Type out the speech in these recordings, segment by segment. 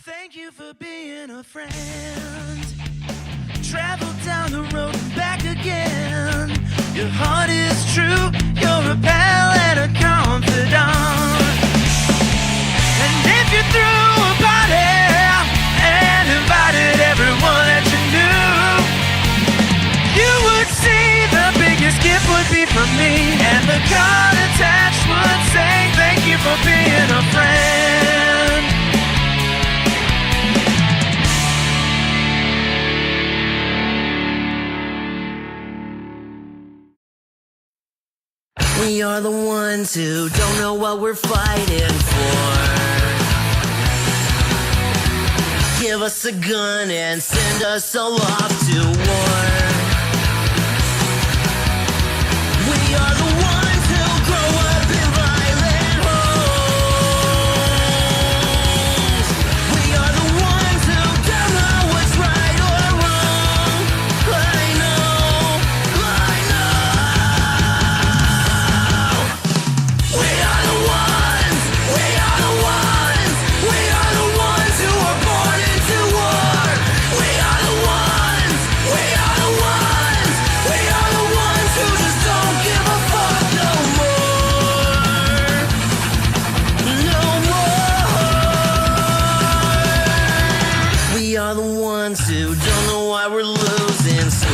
Thank you for being a friend. Travel down the road and back again. Your heart is true, you're a pal and a confidant. And if you threw a party and invited everyone that you knew, you would see the biggest gift would be from me, and the card attached would say thank you for being a friend. We are the ones who don't know what we're fighting for. Give us a gun and send us all off to war. We are the ones who grow up in violent homes. We are the ones who don't know what's right or wrong. I know. We are the ones who were born into war. We are the ones who just don't give a fuck no more. No more. We are the ones who don't know why we're losing score.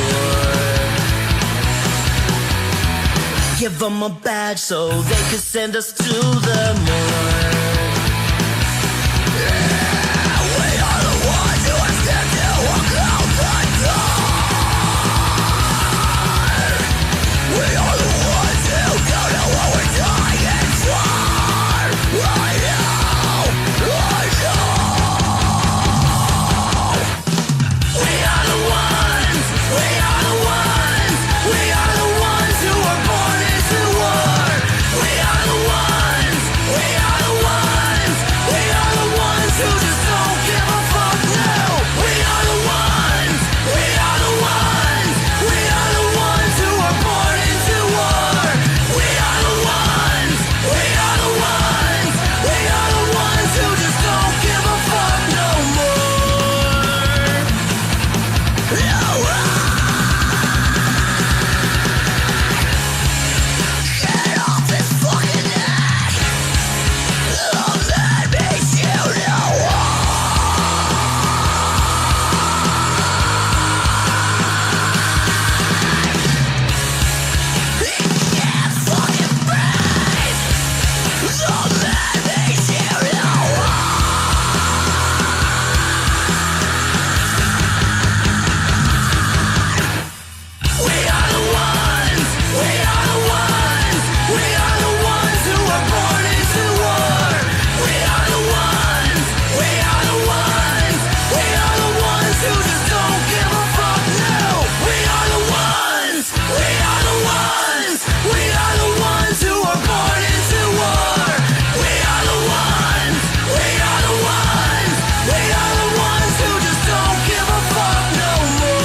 Give them a badge so they could send us to the morgue. Yeah, we are the ones who are scared to walk out the door. We are the ones who don't know what we're dying for. I know. We are the ones who are born into war. We are the ones who just don't give a fuck now. We are the ones who are born into war. We are the ones who just don't give a fuck no more. No. Get off his fucking neck. Let me shoot you. He can't fucking breathe. So let me shoot you. We are the ones who are born into war. We are the ones who just don't give a fuck now. We are the ones who are born into war. We are the ones who just don't give a fuck no more.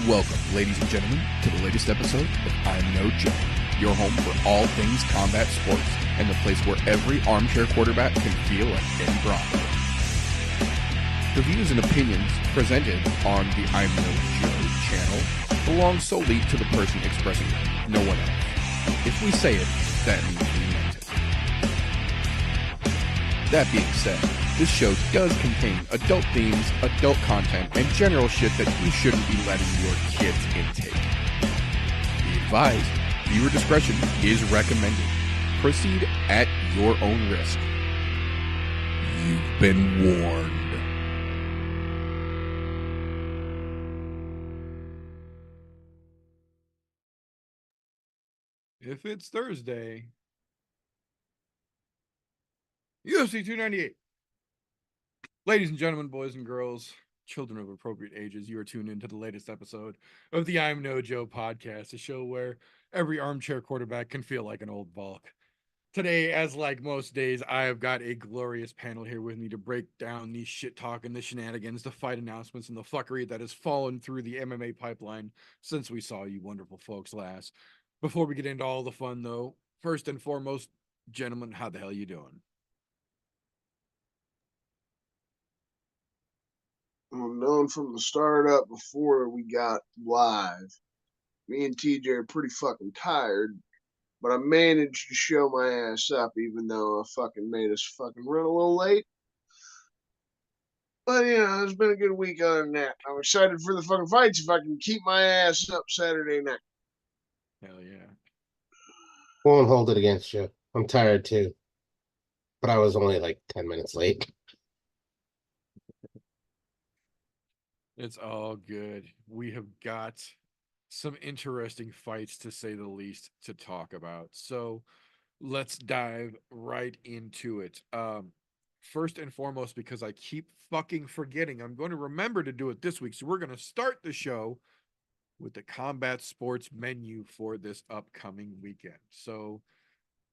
Welcome, ladies and gentlemen, to the latest episode of I'm No Joe, your home for all things combat sports and the place where every armchair quarterback can feel like Ben Bronco. The views and opinions presented on the I'm No Joe channel belong solely to the person expressing them, no one else. If we say it, that means we meant it. That being said, this show does contain adult themes, adult content, and general shit that you shouldn't be letting your kids intake. Be advised, viewer discretion is recommended. Proceed at your own risk. You've been warned. If it's Thursday, UFC 298. Ladies and gentlemen, boys and girls, children of appropriate ages, you are tuned into the latest episode of the I'm No Joe podcast, a show where every armchair quarterback can feel like an old Volk. Today, as like most days, I have got a glorious panel here with me to break down the shit talk and the shenanigans, the fight announcements, and the fuckery that has fallen through the MMA pipeline since we saw you wonderful folks last. Before we get into all the fun, though, first and foremost, gentlemen, how the hell you doing? Well, known from the start up before we got live, me and TJ are pretty fucking tired, but I managed to show my ass up even though I fucking made us fucking run a little late. But it's been a good week other than that. I'm excited for the fucking fights if I can keep my ass up Saturday night. Hell yeah. Won't hold it against you. I'm tired too, but I was only like 10 minutes late. It's all good. We have got some interesting fights, to say the least, to talk about. So let's dive right into it. First and foremost, because I keep fucking forgetting, I'm going to remember to do it this week. So we're going to start the show with the combat sports menu for this upcoming weekend. So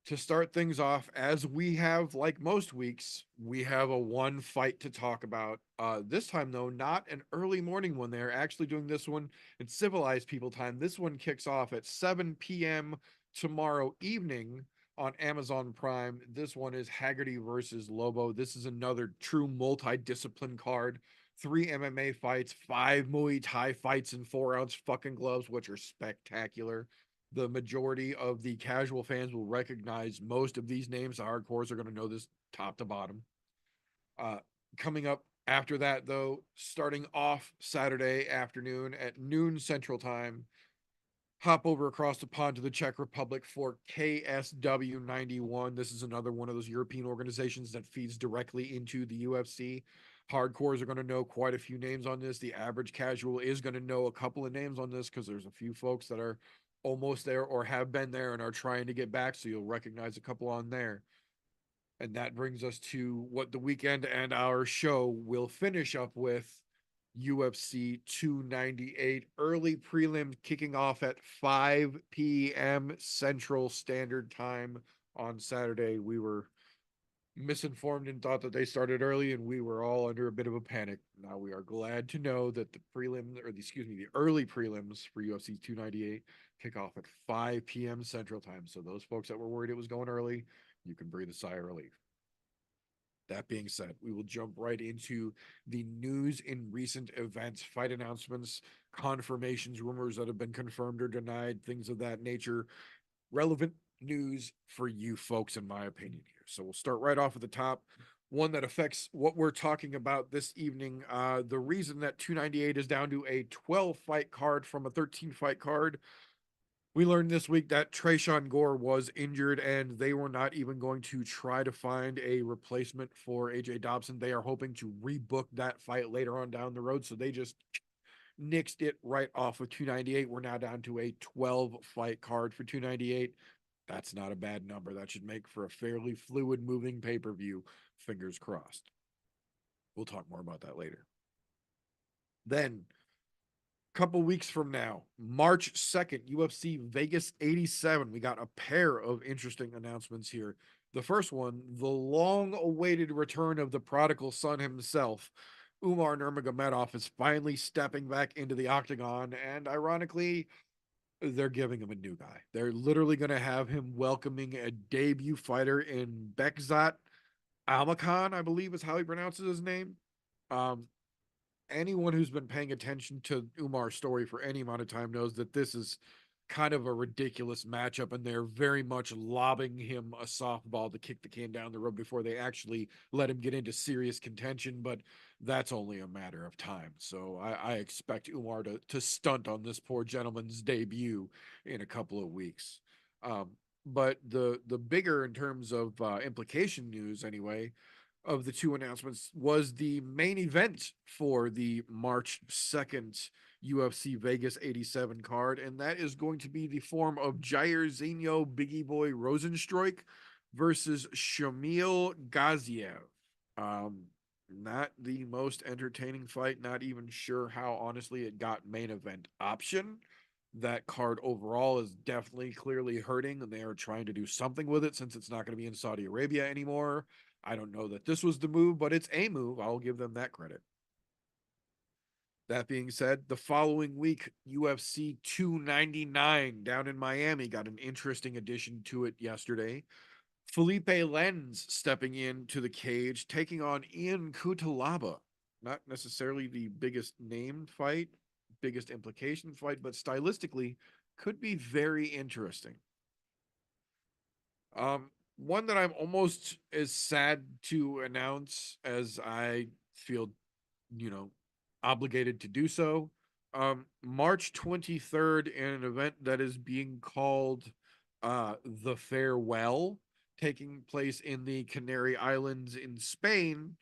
to start things off, as we have like most weeks, we have a one fight to talk about. This time, though, not an early morning one. They're actually doing this one in civilized people time. This one kicks off at 7 p.m. tomorrow evening on Amazon Prime. This one is Haggerty versus Lobo. This is another true multi-discipline card. 3 MMA fights, 5 Muay Thai fights in 4-ounce fucking gloves, which are spectacular. The majority of the casual fans will recognize most of these names. The hardcores are going to know this top to bottom. Coming up after that, though, starting off Saturday afternoon at noon Central Time, hop over across the pond to the Czech Republic for KSW 91. This is another one of those European organizations that feeds directly into the UFC. Hardcores are going to know quite a few names on this. The average casual is going to know a couple of names on this because there's a few folks that are almost there or have been there and are trying to get back. So you'll recognize a couple on there. And that brings us to what the weekend and our show will finish up with. UFC 298 early prelim kicking off at 5 p.m. Central Standard Time on Saturday. We were misinformed and thought that they started early, and we were all under a bit of a panic. Now we are glad to know that the early prelims for UFC 298 kick off at 5 p.m. Central Time. So those folks that were worried it was going early, you can breathe a sigh of relief. That being said, we will jump right into the news in recent events, fight announcements, confirmations, rumors that have been confirmed or denied, things of that nature. Relevant news for you folks, in my opinion, here. So we'll start right off at the top. One that affects what we're talking about this evening. The reason that 298 is down to a 12 fight card from a 13 fight card. We learned this week that Trayshawn Gore was injured and they were not even going to try to find a replacement for AJ Dobson. They are hoping to rebook that fight later on down the road. So they just nixed it right off of 298. We're now down to a 12 fight card for 298. That's not a bad number. That should make for a fairly fluid moving pay-per-view. Fingers crossed. We'll talk more about that later. Then couple weeks from now, March 2nd, UFC Vegas 87. We got a pair of interesting announcements here. The first one, the long-awaited return of the prodigal son himself, Umar Nurmagomedov, is finally stepping back into the octagon, and ironically, they're giving him a new guy. They're literally going to have him welcoming a debut fighter in Bekzat Almakhan, I believe is how he pronounces his name. Anyone who's been paying attention to Umar's story for any amount of time knows that this is kind of a ridiculous matchup, and they're very much lobbing him a softball to kick the can down the road before they actually let him get into serious contention, but that's only a matter of time. So I expect Umar to stunt on this poor gentleman's debut in a couple of weeks. But the bigger in terms of implication news anyway, of the two announcements was the main event for the March 2nd UFC Vegas 87 card, and that is going to be the form of Jairzinho Biggie Boy Rosenstruik versus Shamil Gaziev. Not the most entertaining fight, not even sure how honestly it got main event option. That card overall is definitely clearly hurting, and they are trying to do something with it since it's not going to be in Saudi Arabia anymore. I don't know that this was the move, but it's a move. I'll give them that credit. That being said, the following week, UFC 299 down in Miami got an interesting addition to it yesterday. Felipe Lenz stepping into the cage, taking on Ian Cutelaba. Not necessarily the biggest name fight, biggest implication fight, but stylistically could be very interesting. One that I'm almost as sad to announce as I feel, obligated to do so. March 23rd, in an event that is being called The Farewell, taking place in the Canary Islands in Spain,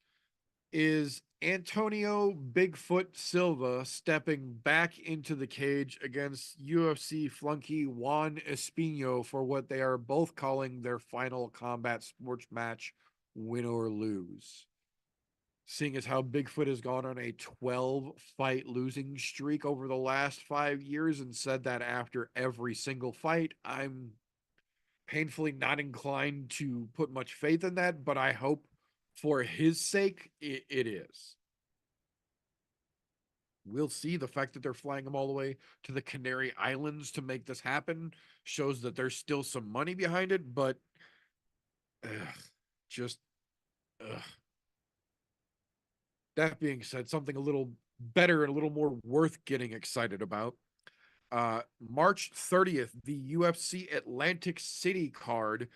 is Antonio Bigfoot Silva stepping back into the cage against UFC flunky Juan Espino for what they are both calling their final combat sports match, win or lose. Seeing as how Bigfoot has gone on a 12-fight losing streak over the last 5 years and said that after every single fight, I'm painfully not inclined to put much faith in that, but I hope for his sake it is. We'll see. The fact that they're flying him all the way to the Canary Islands to make this happen shows that there's still some money behind it, but just that being said, something a little better and a little more worth getting excited about. March 30th, the UFC Atlantic City card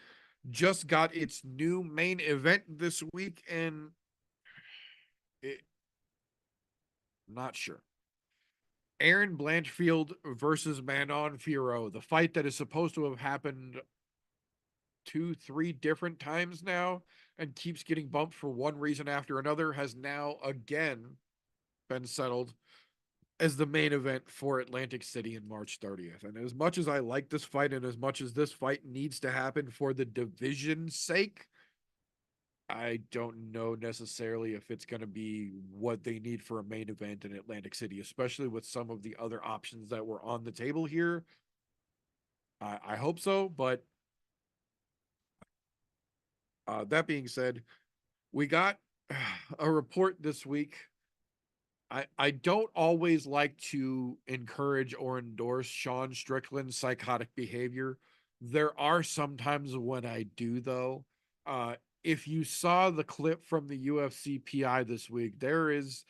just got its new main event this week, and not sure. Aaron Blanchfield versus Manon Fiorot, the fight that is supposed to have happened 2-3 different times now and keeps getting bumped for one reason after another, has now again been settled as the main event for Atlantic City in March 30th. And as much as I like this fight and as much as this fight needs to happen for the division's sake, I don't know necessarily if it's going to be what they need for a main event in Atlantic City, especially with some of the other options that were on the table here. I hope so, but that being said, we got a report this week. I don't always like to encourage or endorse Sean Strickland's psychotic behavior. There are some times when I do, though. If you saw the clip from the UFC PI this week, there is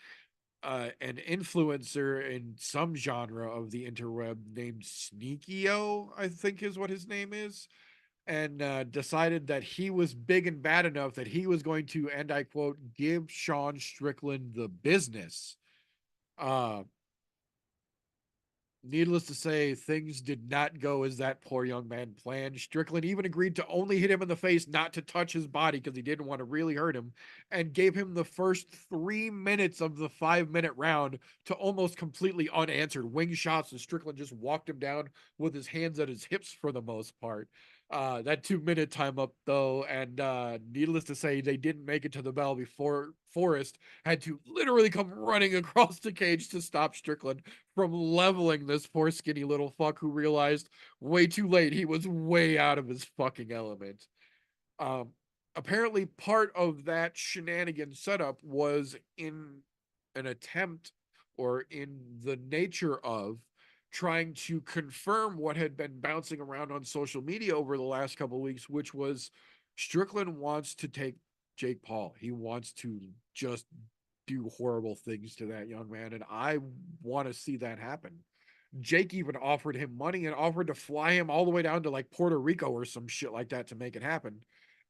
an influencer in some genre of the interweb named Sneakio, I think is what his name is, and decided that he was big and bad enough that he was going to, and I quote, give Sean Strickland the business. Needless to say, things did not go as that poor young man planned. Strickland even agreed to only hit him in the face, not to touch his body because he didn't want to really hurt him, and gave him the first 3 minutes of the 5-minute round to almost completely unanswered wing shots, and Strickland just walked him down with his hands at his hips for the most part. That 2-minute time up, though, and needless to say, they didn't make it to the bell before Forrest had to literally come running across the cage to stop Strickland from leveling this poor skinny little fuck who realized way too late he was way out of his fucking element. Apparently part of that shenanigan setup was in an attempt or in the nature of trying to confirm what had been bouncing around on social media over the last couple of weeks, which was Strickland wants to take Jake Paul. He wants to just do horrible things to that young man, and I want to see that happen. Jake even offered him money and offered to fly him all the way down to like Puerto Rico or some shit like that to make it happen.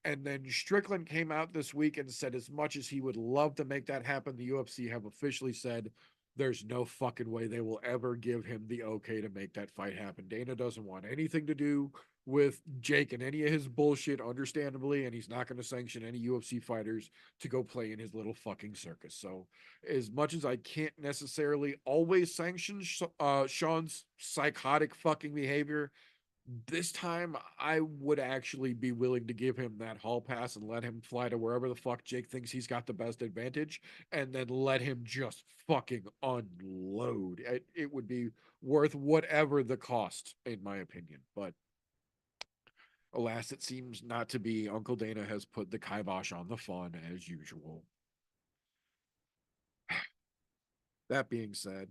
And then Strickland came out this week and said as much as he would love to make that happen, the UFC have officially said there's no fucking way they will ever give him the okay to make that fight happen. Dana doesn't want anything to do with Jake and any of his bullshit, understandably, and he's not going to sanction any UFC fighters to go play in his little fucking circus. So as much as I can't necessarily always sanction Sean's psychotic fucking behavior, This time, I would actually be willing to give him that hall pass and let him fly to wherever the fuck Jake thinks he's got the best advantage, and then let him just fucking unload. It would be worth whatever the cost, in my opinion. But alas, it seems not to be. Uncle Dana has put the kibosh on the fun as usual. That being said,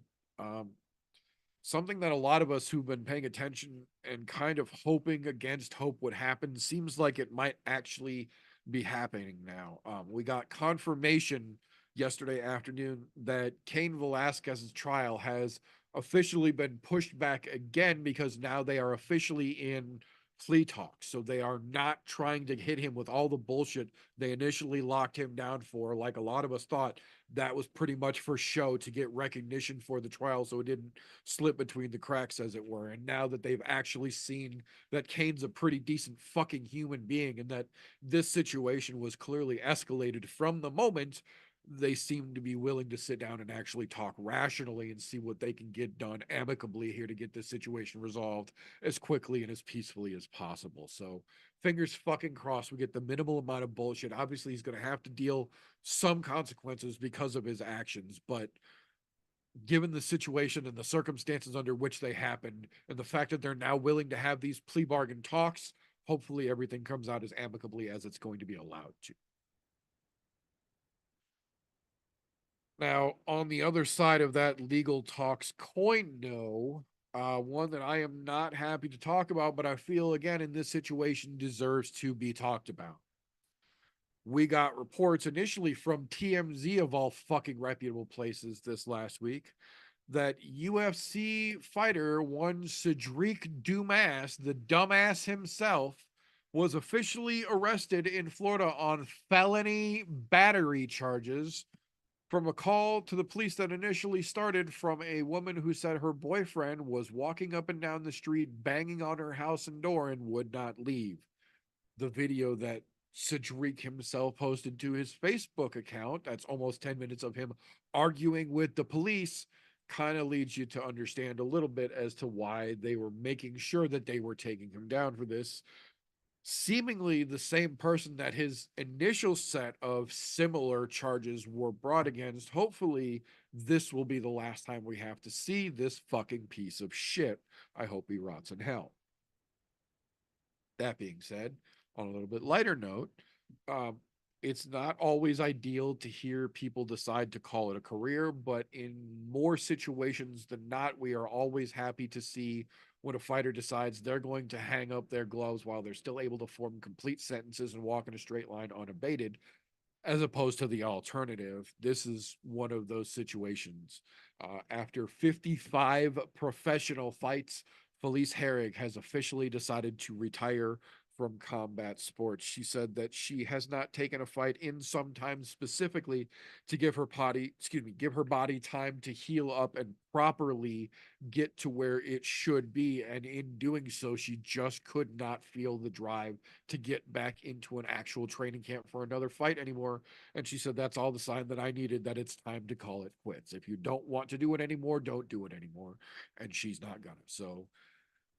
something that a lot of us who've been paying attention and kind of hoping against hope would happen seems like it might actually be happening now. We got confirmation yesterday afternoon that Cain Velasquez's trial has officially been pushed back again because now they are officially in plea talks. So they are not trying to hit him with all the bullshit they initially locked him down for, like a lot of us thought that was pretty much for show to get recognition for the trial so it didn't slip between the cracks, as it were. And now that they've actually seen that Cain's a pretty decent fucking human being and that this situation was clearly escalated from the moment, they seem to be willing to sit down and actually talk rationally and see what they can get done amicably here to get this situation resolved as quickly and as peacefully as possible. So fingers fucking crossed we get the minimal amount of bullshit. Obviously he's going to have to deal some consequences because of his actions, but given the situation and the circumstances under which they happened and the fact that they're now willing to have these plea bargain talks, hopefully everything comes out as amicably as it's going to be allowed to. Now, on the other side of that legal talks coin, no, one that I am not happy to talk about, but I feel again in this situation deserves to be talked about. We got reports initially from TMZ of all fucking reputable places this last week that UFC fighter one Cedric Dumas, the dumbass himself, was officially arrested in Florida on felony battery charges from a call to the police that initially started from a woman who said her boyfriend was walking up and down the street, banging on her house and door and would not leave. The video that Cedric himself posted to his Facebook account, that's almost 10 minutes of him arguing with the police, kind of leads you to understand a little bit as to why they were making sure that they were taking him down for this. Seemingly the same person that his initial set of similar charges were brought against. Hopefully this will be the last time we have to see this fucking piece of shit. I hope he rots in hell. That being said, on a little bit lighter note, it's not always ideal to hear people decide to call it a career, but in more situations than not, we are always happy to see when a fighter decides they're going to hang up their gloves while they're still able to form complete sentences and walk in a straight line unabated, as opposed to the alternative. This is one of those situations. After 55 professional fights, Felice Herrig has officially decided to retire from combat sports. She said that she has not taken a fight in some time, specifically to give her body time to heal up and properly get to where it should be. And in doing so, she just could not feel the drive to get back into an actual training camp for another fight anymore. And she said, that's all the sign that I needed, that it's time to call it quits. If you don't want to do it anymore, don't do it anymore. And she's not gonna. So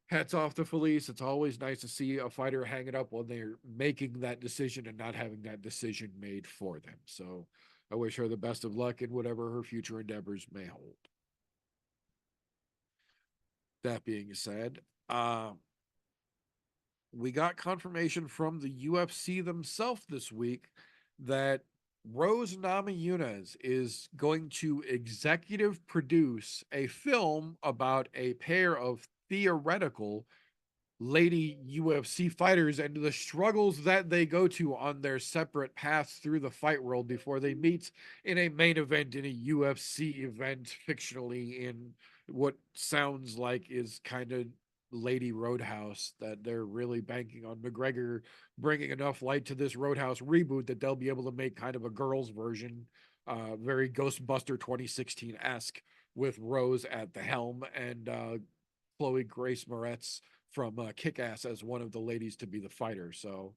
hats off to Felice. It's always nice to see a fighter hang it up when they're making that decision and not having that decision made for them. So I wish her the best of luck in whatever her future endeavors may hold. That being said, we got confirmation from the UFC themselves this week that Rose Namajunas is going to executive produce a film about a pair of theoretical lady UFC fighters and the struggles that they go to on their separate paths through the fight world before they meet in a main event in a UFC event, fictionally in what sounds like is kind of Lady Roadhouse, that they're really banking on McGregor bringing enough light to this Roadhouse reboot that they'll be able to make kind of a girls version, very Ghostbuster 2016-esque, with Rose at the helm and Chloe Grace Moretz from Kick-Ass as one of the ladies to be the fighter. So,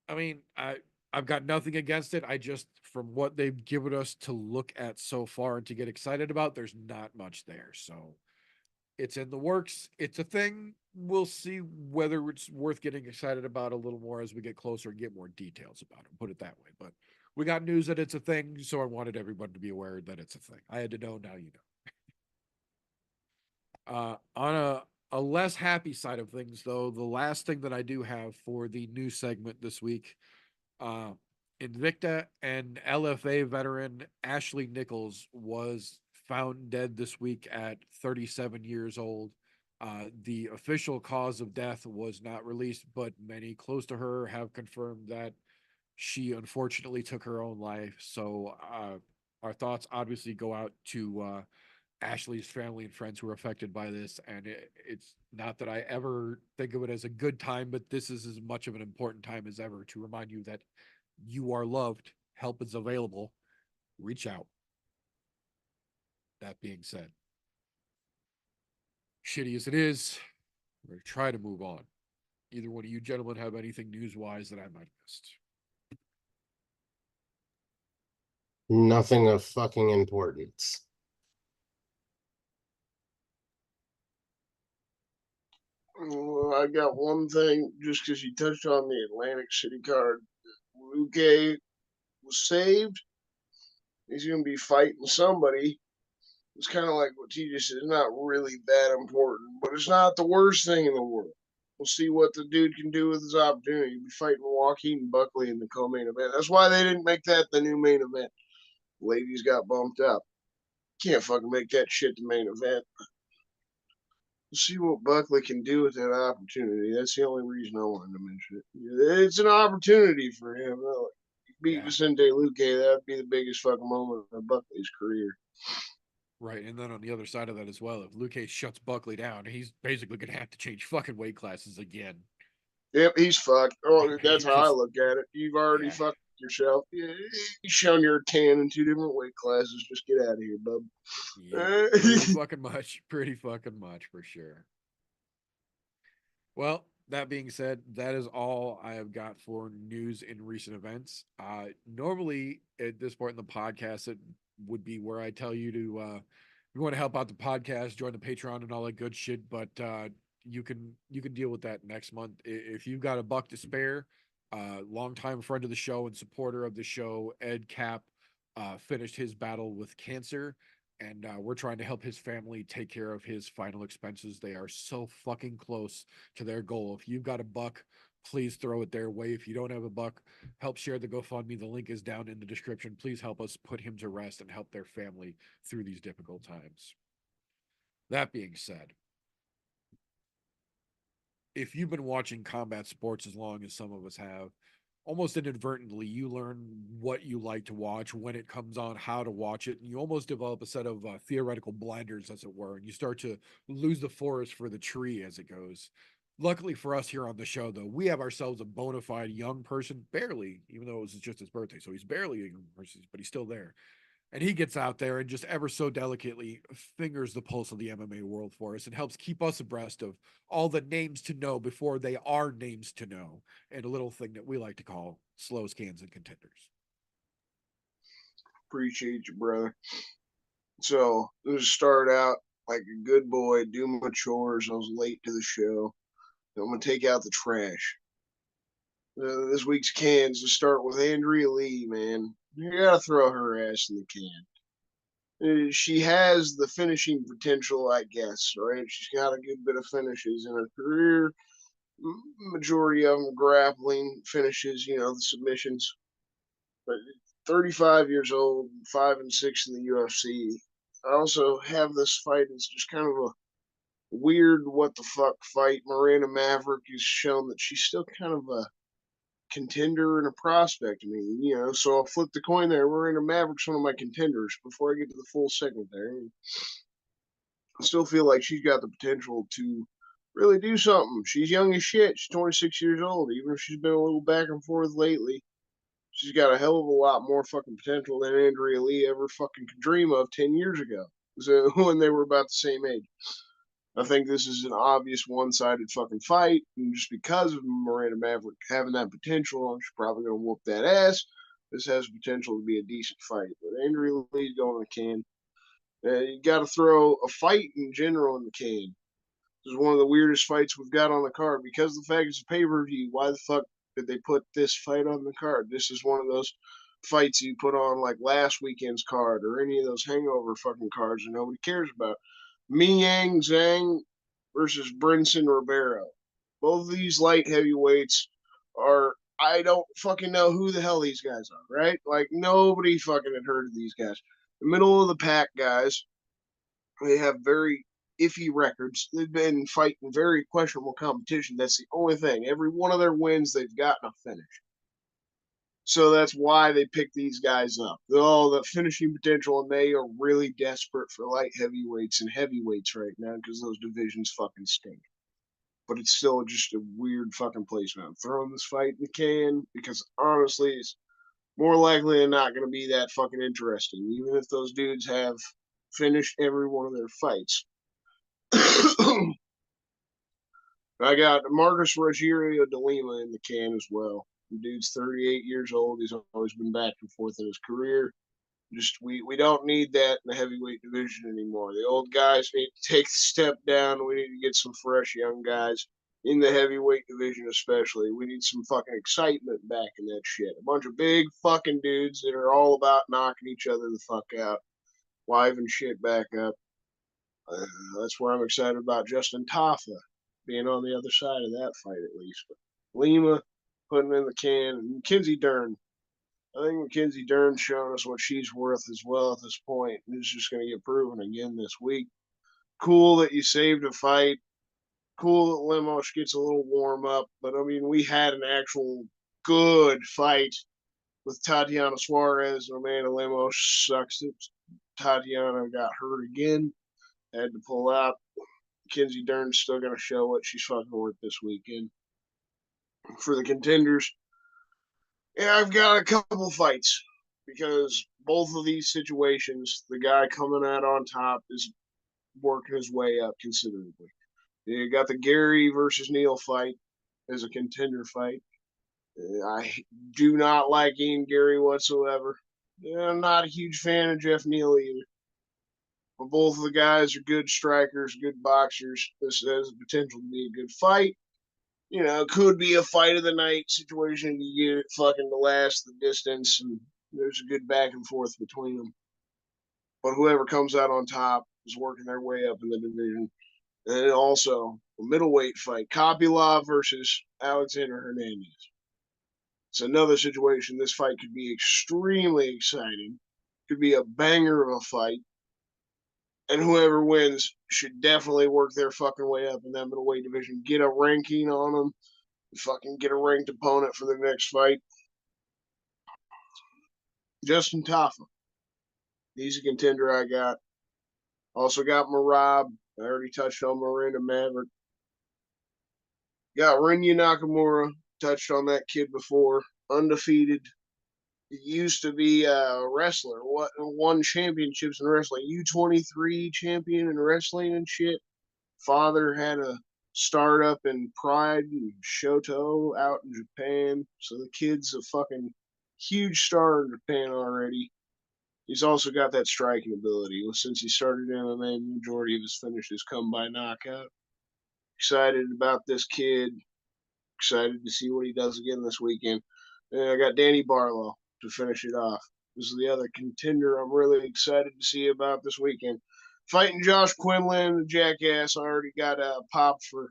I mean, I've got nothing against it. I just, from what they've given us to look at so far and to get excited about, there's not much there. So It's in the works. It's a thing. We'll see whether it's worth getting excited about a little more as we get closer and get more details about it. Put it that way. But we got news that it's a thing, so I wanted everyone to be aware that it's a thing. I had to know, now you know. On a less happy side of things, though, the last thing that I do have for the new segment this week, Invicta and LFA veteran Ashley Nichols was found dead this week at 37 years old. The official cause of death was not released, but many close to her have confirmed that she unfortunately took her own life. So our thoughts obviously go out to Ashley's family and friends who were affected by this. And it's not that I ever think of it as a good time, but this is as much of an important time as ever to remind you that you are loved. Help is available. Reach out. That being said, shitty as it is, we're going to try to move on. Either one of you gentlemen have anything news-wise that I might have missed? Nothing of fucking importance. Well, I got one thing, just because you touched on the Atlantic City card. Luque was saved. He's going to be fighting somebody. It's kind of like what TJ said. It's not really that important, but it's not the worst thing in the world. We'll see what the dude can do with his opportunity. He'll be fighting Joaquin Buckley in the co-main event. That's why they didn't make that the new main event. Ladies got bumped up. Can't fucking make that shit the main event. We'll see what Buckley can do with that opportunity. That's the only reason I wanted to mention it. It's an opportunity for him. Beat Vicente Luque, that would be the biggest fucking moment of Buckley's career. Right, and then on the other side of that as well, if Luque shuts Buckley down, he's basically going to have to change fucking weight classes again. Yep, he's fucked. Oh, that's how I look at it. You've already fucked yourself. You've shown your tan in 2 different weight classes. Just get out of here, bub. Yeah, pretty fucking much for sure. Well, that being said, that is all I have got for news in recent events. Normally at this point in the podcast, it would be where I tell you to, if you want to help out the podcast, join the Patreon and all that good shit. But you can deal with that next month if you've got $1 to spare. Longtime friend of the show and supporter of the show, Ed Cap, finished his battle with cancer. And we're trying to help his family take care of his final expenses. They are so fucking close to their goal. If you've got $1, please throw it their way. If you don't have $1, help share the GoFundMe. The link is down in the description. Please help us put him to rest and help their family through these difficult times. That being said, if you've been watching combat sports as long as some of us have, almost inadvertently, you learn what you like to watch, when it comes on, how to watch it, and you almost develop a set of theoretical blinders, as it were, and you start to lose the forest for the tree as it goes. Luckily for us here on the show, though, we have ourselves a bona fide young person, barely, even though it was just his birthday, so he's barely a young person, but he's still there. And he gets out there and just ever so delicately fingers the pulse of the MMA world for us and helps keep us abreast of all the names to know before they are names to know, and a little thing that we like to call slow scans and contenders. Appreciate you, brother. So, let's start out like a good boy, do my chores. I was late to the show. I'm going to take out the trash. This week's cans, to start with Andrea Lee, man. You gotta throw her ass in the can. She has the finishing potential, I guess, right? She's got a good bit of finishes in her career. Majority of them grappling finishes, the submissions. But 35 years old, 5 and 6 in the UFC. I also have this fight as just kind of a weird what the fuck fight. Miranda Maverick has shown that she's still kind of a contender and a prospect to me, so I'll flip the coin there. Miranda Maverick's one of my contenders before I get to the full segment there. I still feel like she's got the potential to really do something. She's young as shit. She's 26 years old. Even if she's been a little back and forth lately, she's got a hell of a lot more fucking potential than Andrea Lee ever fucking could dream of 10 years ago, so when they were about the same age. I think this is an obvious one-sided fucking fight, and just because of Miranda Maverick having that potential, she's probably going to whoop that ass. This has potential to be a decent fight, but Andrea Lee's going to the can. You got to throw a fight in general in the can. This is one of the weirdest fights we've got on the card because the fact it's a pay-per-view. Why the fuck did they put this fight on the card? This is one of those fights you put on like last weekend's card or any of those hangover fucking cards that nobody cares about. Miyang Zhang versus Brinson Ribeiro. Both of these light heavyweights are, I don't fucking know who the hell these guys are, right? Like nobody fucking had heard of these guys. The middle of the pack guys, they have very iffy records. They've been fighting very questionable competition. That's the only thing. Every one of their wins, they've gotten a finish. So that's why they pick these guys up. All the finishing potential, and they are really desperate for light heavyweights and heavyweights right now because those divisions fucking stink. But it's still just a weird fucking placement. I'm throwing this fight in the can because honestly, it's more likely than not going to be that fucking interesting, even if those dudes have finished every one of their fights. I got Marcus Rogerio de Lima in the can as well. The dude's 38 years old. He's always been back and forth in his career. Just we don't need that in the heavyweight division anymore. The old guys need to take the step down. We need to get some fresh young guys in the heavyweight division, especially. We need some fucking excitement back in that shit. A bunch of big fucking dudes that are all about knocking each other the fuck out, liven shit back up. That's where I'm excited about Justin Tafa being on the other side of that fight at least. But Lima putting in the can, and Mackenzie Dern. I think Mackenzie Dern's shown us what she's worth as well at this point. And it's just going to get proven again this week. Cool that you saved a fight. Cool that Lemos gets a little warm up. But I mean, we had an actual good fight with Tatiana Suarez and Amanda Lemos. Sucks that Tatiana got hurt again. Had to pull out. Mackenzie Dern's still going to show what she's fucking worth this weekend. For the contenders, yeah, I've got a couple fights because both of these situations, the guy coming out on top is working his way up considerably. You got the Gary versus Neal fight as a contender fight. I do not like Ian Gary whatsoever. I'm not a huge fan of Jeff Neal either. But both of the guys are good strikers, good boxers. This has the potential to be a good fight. You know, could be a fight of the night situation. You get it fucking to last the distance, and there's a good back and forth between them. But whoever comes out on top is working their way up in the division. And then also a middleweight fight, Kopylov versus Alexander Hernandez. It's another situation. This fight could be extremely exciting. Could be a banger of a fight. And whoever wins should definitely work their fucking way up in that middleweight division. Get a ranking on them. Fucking get a ranked opponent for the next fight. Justin Tafa. He's a contender I got. Also got Merab. I already touched on Miranda Maverick. Got Rinya Nakamura. Touched on that kid before. Undefeated. He used to be a wrestler. Won championships in wrestling. U23 champion in wrestling and shit. Father had a startup in Pride and Shoto out in Japan. So the kid's a fucking huge star in Japan already. He's also got that striking ability. Since he started MMA, the majority of his finishes come by knockout. Excited about this kid. Excited to see what he does again this weekend. And I got Danny Barlow to finish it off. This is the other contender I'm really excited to see about this weekend. Fighting Josh Quinlan, the jackass. I already got a pop for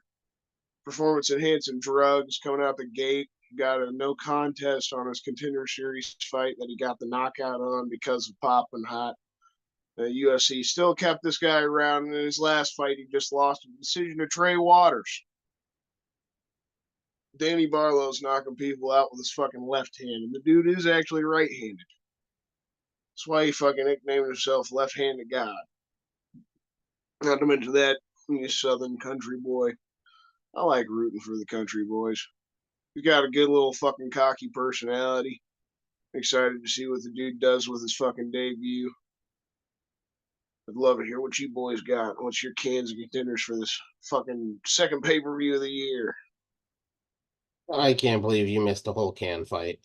performance-enhancing drugs coming out the gate. Got a no contest on his contender series fight that he got the knockout on because of popping hot. The UFC still kept this guy around. In his last fight, he just lost a decision to Trey Waters. Danny Barlow's knocking people out with his fucking left hand, and the dude is actually right-handed. That's why he fucking nicknamed himself Left-Handed God. Not to mention that, he's a Southern country boy. I like rooting for the country boys. He's got a good little fucking cocky personality. Excited to see what the dude does with his fucking debut. I'd love to hear what you boys got. What's your cans of contenders for this fucking second pay-per-view of the year? I can't believe you missed the whole can fight.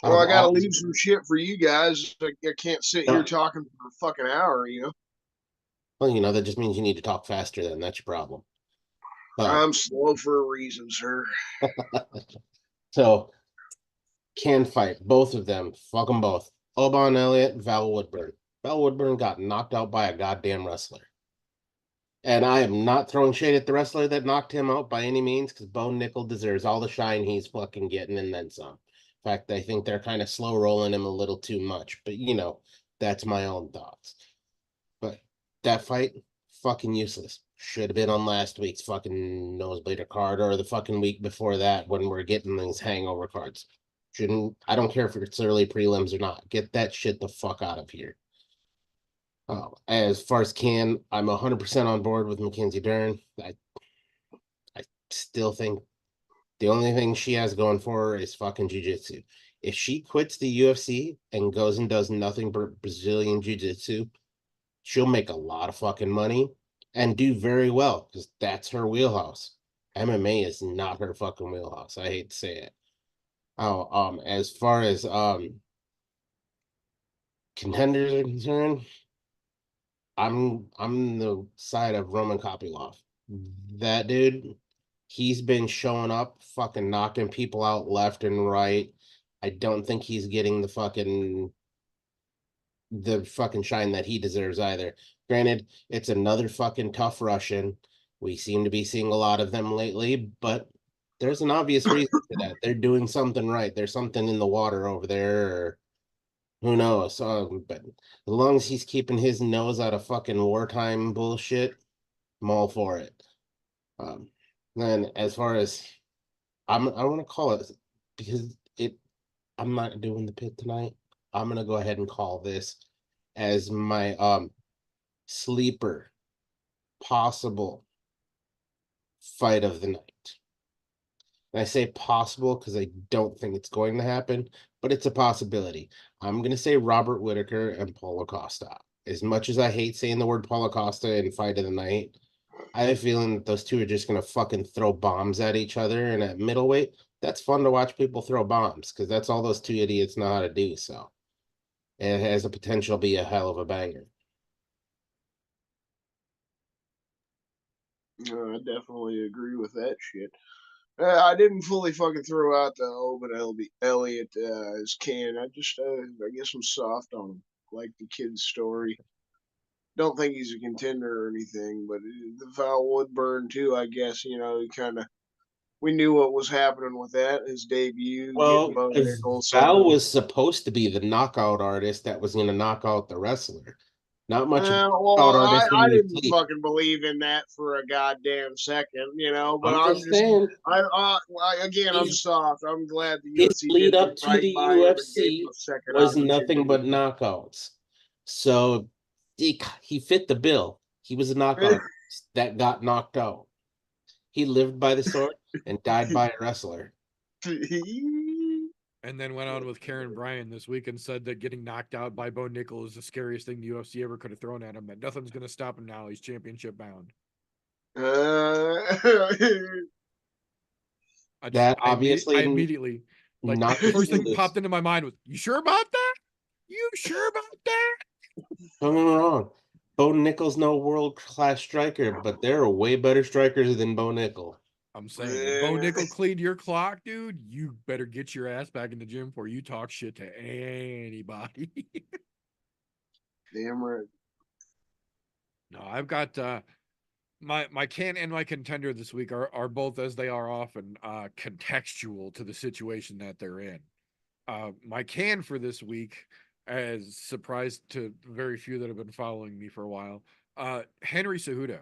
Out Well, of I gotta all, leave some shit for you guys. I can't sit here talking for a fucking hour, you know. well, that just means you need to talk faster. Then that's your problem. I'm slow for a reason, sir. So can fight both of them. Fuck them both. Oban Elliott, Val Woodburn. Val Woodburn got knocked out by a goddamn wrestler. And I am not throwing shade at the wrestler that knocked him out by any means, because Bo Nickel deserves all the shine he's fucking getting and then some. In fact, I think they're kind of slow rolling him a little too much, but that's my own thoughts. But that fight, fucking useless. Should have been on last week's fucking nosebleeder card or the fucking week before that when we're getting these hangover cards. I don't care if it's early prelims or not. Get that shit the fuck out of here. As far as I'm 100% on board with Mackenzie Dern. I still think the only thing she has going for her is fucking jiu-jitsu. If she quits the UFC and goes and does nothing but Brazilian jiu-jitsu, she'll make a lot of fucking money and do very well because that's her wheelhouse. MMA is not her fucking wheelhouse. I hate to say it. As far as contenders are concerned, I'm the side of Roman Kopylov. That dude, he's been showing up, fucking knocking people out left and right. I don't think he's getting the fucking shine that he deserves either. Granted, it's another fucking tough Russian. We seem to be seeing a lot of them lately, but there's an obvious reason for that. They're doing something right. There's something in the water over there, or who knows? But as long as he's keeping his nose out of fucking wartime bullshit, I'm all for it. Then as far as I want to call it because I'm not doing the pit tonight. I'm gonna go ahead and call this as my sleeper possible fight of the night. And I say possible because I don't think it's going to happen, but it's a possibility. I'm going to say Robert Whitaker and Paulo Costa. As much as I hate saying the word Paulo Costa in fight of the night, I have a feeling that those two are just going to fucking throw bombs at each other. And at middleweight, that's fun to watch people throw bombs because that's all those two idiots know how to do. So it has the potential to be a hell of a banger. I definitely agree with that shit. I didn't fully fucking throw out the Oban Elliott as Ken. I guess I'm soft on him. Like the kid's story. Don't think he's a contender or anything, but the Val Woodburn too. I guess he kind of we knew what was happening with that. His debut, getting Well, Bo Nichols. Val was supposed to be the knockout artist that was going to knock out the wrestler. Not much of a knockout artist when I you didn't sleep. fucking believe in that for a goddamn second, But I'm just saying. I'm soft. I'm glad the His UFC lead did up to right the by him and gave him UFC a second was nothing but opportunity. knockouts. So he fit the bill. He was a knockout artist that got knocked out. He lived by the sword and died by a wrestler. And then went on with Karen Bryan this week and said that getting knocked out by Bo Nickel is the scariest thing the UFC ever could have thrown at him. That nothing's going to stop him now. He's championship bound. I immediately, like, not the first thing this. popped into my mind was, "You sure about that? You sure about that?" Don't get me wrong. Bo Nickel's no world-class striker, but there are way better strikers than Bo Nickel. I'm saying, if Bo Nickel cleaned your clock, dude, you better get your ass back in the gym before you talk shit to anybody. Damn right. No, I've got my can and my contender this week are both, as they are often, contextual to the situation that they're in. My can for this week, as surprised to very few that have been following me for a while, Henry Cejudo.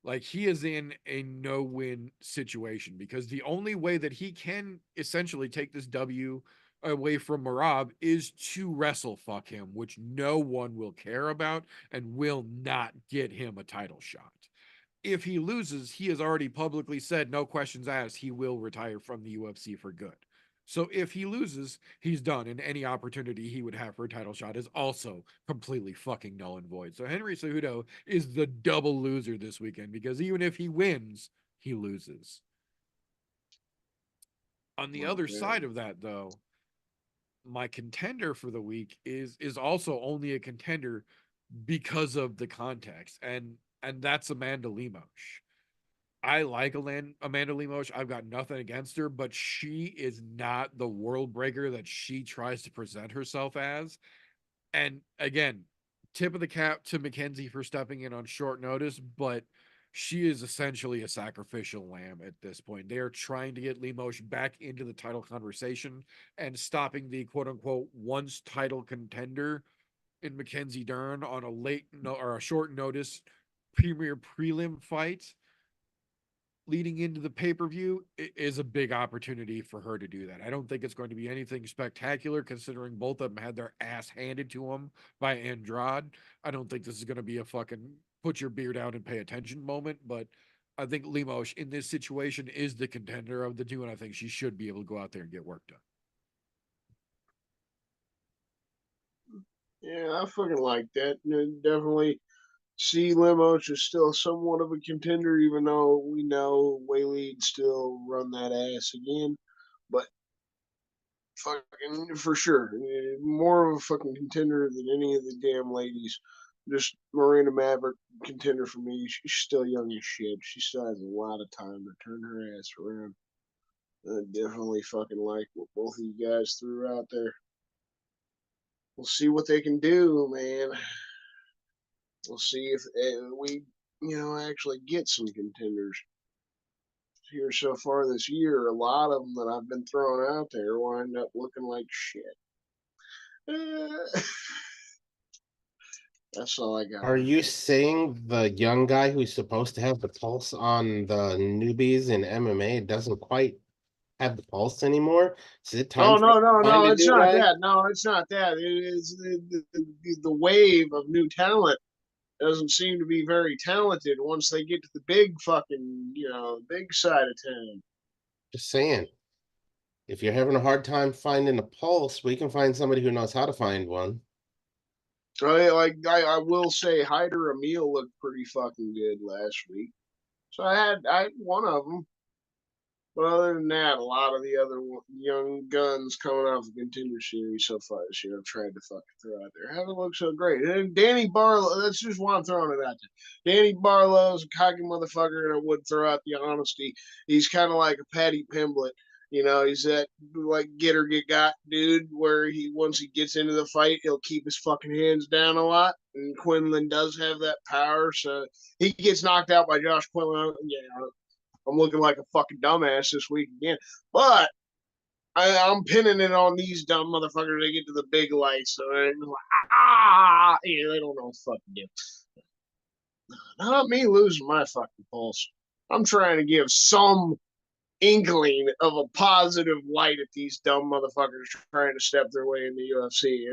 Like, he is in a no-win situation because the only way that he can essentially take this W away from Merab is to wrestle fuck him, which no one will care about and will not get him a title shot. If he loses, he has already publicly said, no questions asked, he will retire from the UFC for good. So if he loses, he's done, and any opportunity he would have for a title shot is also completely fucking null and void. So Henry Cejudo is the double loser this weekend because even if he wins, he loses. On the other side of that, though, my contender for the week is also only a contender because of the context, and that's Amanda Lemos. I like Amanda Lemos. I've got nothing against her, but she is not the world breaker that she tries to present herself as. And again, tip of the cap to Mackenzie for stepping in on short notice, but she is essentially a sacrificial lamb at this point. They are trying to get Lemos back into the title conversation and stopping the quote unquote once title contender in Mackenzie Dern on a short notice premier prelim fight leading into the pay-per-view is a big opportunity for her to do that. I don't think it's going to be anything spectacular considering both of them had their ass handed to them by Andrade. I don't think this is going to be a fucking put your beard out and pay attention moment, but I think Lemos in this situation is the contender of the two, and I think she should be able to go out there and get work done. Yeah, I fucking like that. Definitely see Lemos is still somewhat of a contender, even though we know Whaley'd still run that ass again. But fucking for sure, more of a fucking contender than any of the damn ladies. Just Miranda Maverick contender for me. She's still young as shit. She still has a lot of time to turn her ass around. I definitely fucking like what both of you guys threw out there. We'll see what they can do, man. We'll see if we, actually get some contenders here so far this year. A lot of them that I've been throwing out there wind up looking like shit. That's all I got. Are you saying the young guy who's supposed to have the pulse on the newbies in MMA doesn't quite have the pulse anymore? Is it time No, to find a it's new not guy? that. No, it's not that. It is the wave of new talent doesn't seem to be very talented once they get to the big fucking, big side of town. Just saying. If you're having a hard time finding a pulse, we can find somebody who knows how to find one. I will say Hyder Emil looked pretty fucking good last week. So I had one of them. But other than that, a lot of the other young guns coming off the contender series so far this year, I've tried to fucking throw out there. Haven't looked so great. And Danny Barlow, that's just why I'm throwing it out there. Danny Barlow's a cocky motherfucker, and I would throw out the honesty. He's kind of like a Patty Pimblett. He's that like get or get got dude where once he gets into the fight, he'll keep his fucking hands down a lot. And Quinlan does have that power, so he gets knocked out by Josh Quinlan. Yeah, I'm looking like a fucking dumbass this week again. But I'm pinning it on these dumb motherfuckers. They get to the big lights. So they're like, they don't know what fucking do. Not me losing my fucking pulse. I'm trying to give some inkling of a positive light at these dumb motherfuckers trying to step their way in the UFC.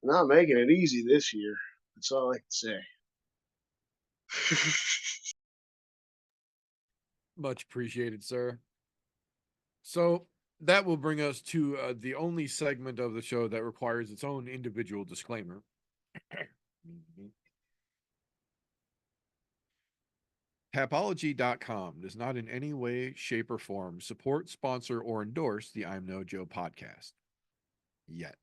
Not making it easy this year. That's all I can say. Much appreciated, sir. So that will bring us to the only segment of the show that requires its own individual disclaimer. Tapology.com does not in any way, shape, or form support, sponsor, or endorse the I'm No Joe podcast. Yet.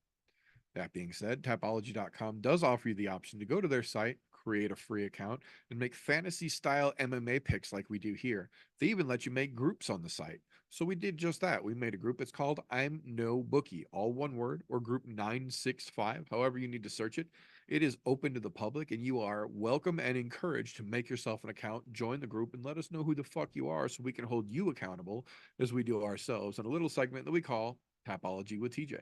That being said, Tapology.com does offer you the option to go to their site, create a free account, and make fantasy-style MMA picks like we do here. They even let you make groups on the site. So we did just that. We made a group. It's called I'm No Bookie, all one word, or group 965, however you need to search it. It is open to the public, and you are welcome and encouraged to make yourself an account, join the group, and let us know who the fuck you are so we can hold you accountable as we do ourselves in a little segment that we call Tapology with TJ.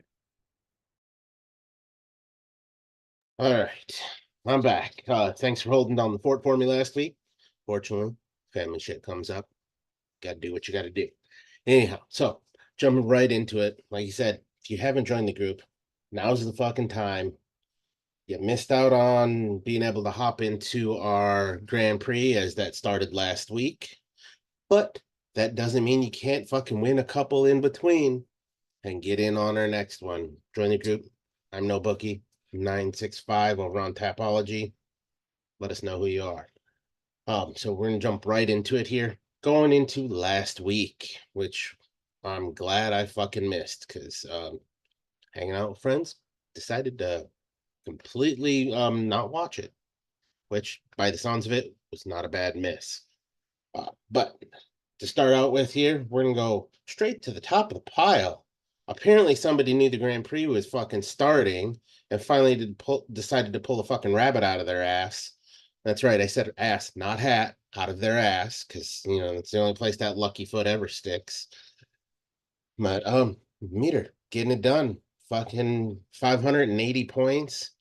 All right, I'm back. Thanks for holding down the fort for me last week. Fortunately, family shit comes up. Got to do what you got to do. Anyhow, so jumping right into it. Like you said, if you haven't joined the group, now's the fucking time. You missed out on being able to hop into our Grand Prix as that started last week. But that doesn't mean you can't fucking win a couple in between and get in on our next one. Join the group. I'm No Bookie 965 over on Tapology. Let us know who you are. So we're gonna jump right into it here. Going into last week, which I'm glad I fucking missed because hanging out with friends, decided to completely not watch it, which by the sounds of it was not a bad miss. But to start out with here, we're gonna go straight to the top of the pile. Apparently, somebody knew the Grand Prix was fucking starting and finally decided to pull a fucking rabbit out of their ass. That's right, I said ass, not hat, out of their ass, because you know it's the only place that lucky foot ever sticks. But Meter getting it done. Fucking 580 points,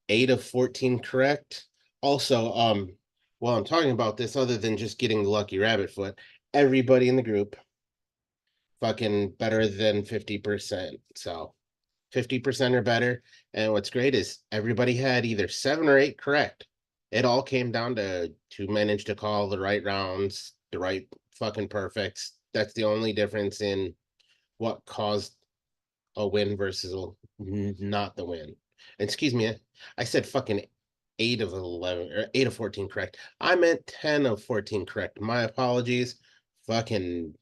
8 of 14 correct. Also, while I'm talking about this, other than just getting the lucky rabbit foot, everybody in the group fucking better than 50%. So 50% or better. And what's great is everybody had either 7 or 8 correct. It all came down to manage to call the right rounds, the right fucking perfects. That's the only difference in what caused a win versus not the win. Excuse me, I said fucking 8 of 11 or 8 of 14 correct. I meant 10 of 14 correct. My apologies. Fucking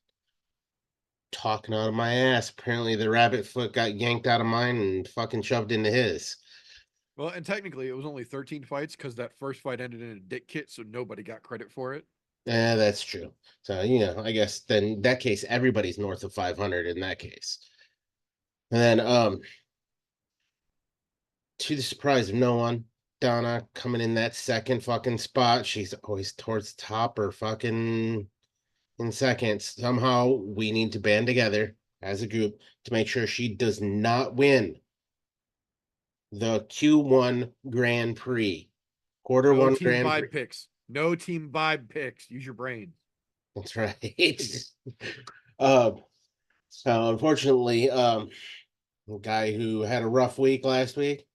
talking out of my ass. Apparently the rabbit foot got yanked out of mine and fucking shoved into his. Well, and technically it was only 13 fights because that first fight ended in a dick kit, so nobody got credit for it. Yeah, that's true. So, you know, I guess then in that case, everybody's north of 500 in that case. And then, to the surprise of no one, Donna coming in that second fucking spot. She's always towards the top or fucking in second. Somehow we need to band together as a group to make sure she does not win the Q1 Grand Prix. Quarter No one team Grand vibe Prix. picks. No team vibe picks. Use your brain. That's right. So unfortunately, the guy who had a rough week last week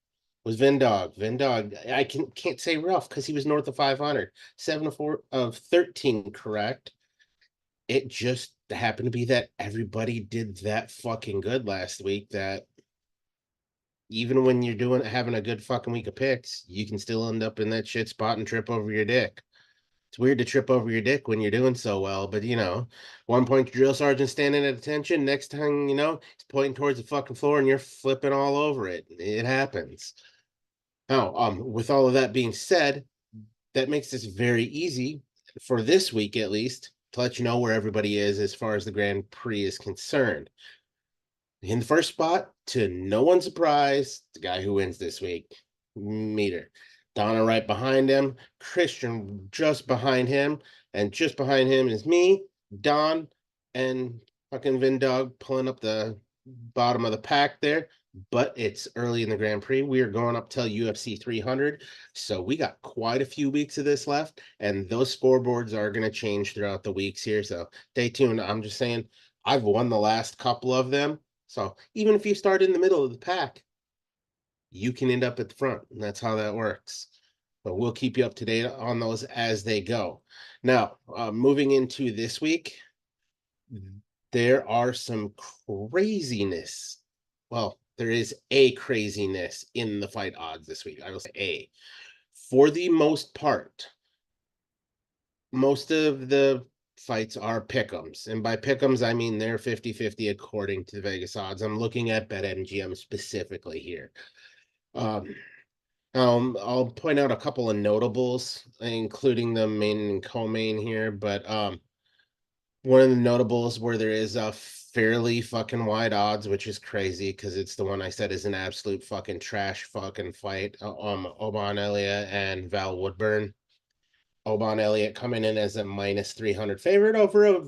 was Vindog. Vindog, I can't say rough because he was north of 500. 7 of 4 of 13 correct. It just happened to be that everybody did that fucking good last week that even when you're having a good fucking week of picks, you can still end up in that shit spot and trip over your dick. It's weird to trip over your dick when you're doing so well, but you know, 1 point drill sergeant standing at attention. Next time, you know, he's pointing towards the fucking floor and you're flipping all over it. It happens. Now, with all of that being said, that makes this very easy for this week at least to let you know where everybody is as far as the Grand Prix is concerned. In the first spot, to no one's surprise, the guy who wins this week, Meter. Donna right behind him, Christian just behind him, and just behind him is me, Don, and fucking Vindog pulling up the bottom of the pack there. But it's early in the Grand Prix. We are going up till UFC 300. So we got quite a few weeks of this left, and those scoreboards are going to change throughout the weeks here. So stay tuned. I'm just saying, I've won the last couple of them. So even if you start in the middle of the pack, you can end up at the front, and that's how that works. But we'll keep you up to date on those as they go. Now, moving into this week, there are some craziness. Well, there is a craziness in the fight odds this week. I will say a. For the most part, most of the fights are pick'ems. And by pick'ems, I mean they're 50-50 according to the Vegas odds. I'm looking at BetMGM specifically here. I'll point out a couple of notables, including the main and co-main here, but one of the notables where there is a fairly fucking wide odds, which is crazy because it's the one I said is an absolute fucking trash fucking fight. Oban Elliott and Val Woodburn. Oban Elliott coming in as a minus 300 favorite over a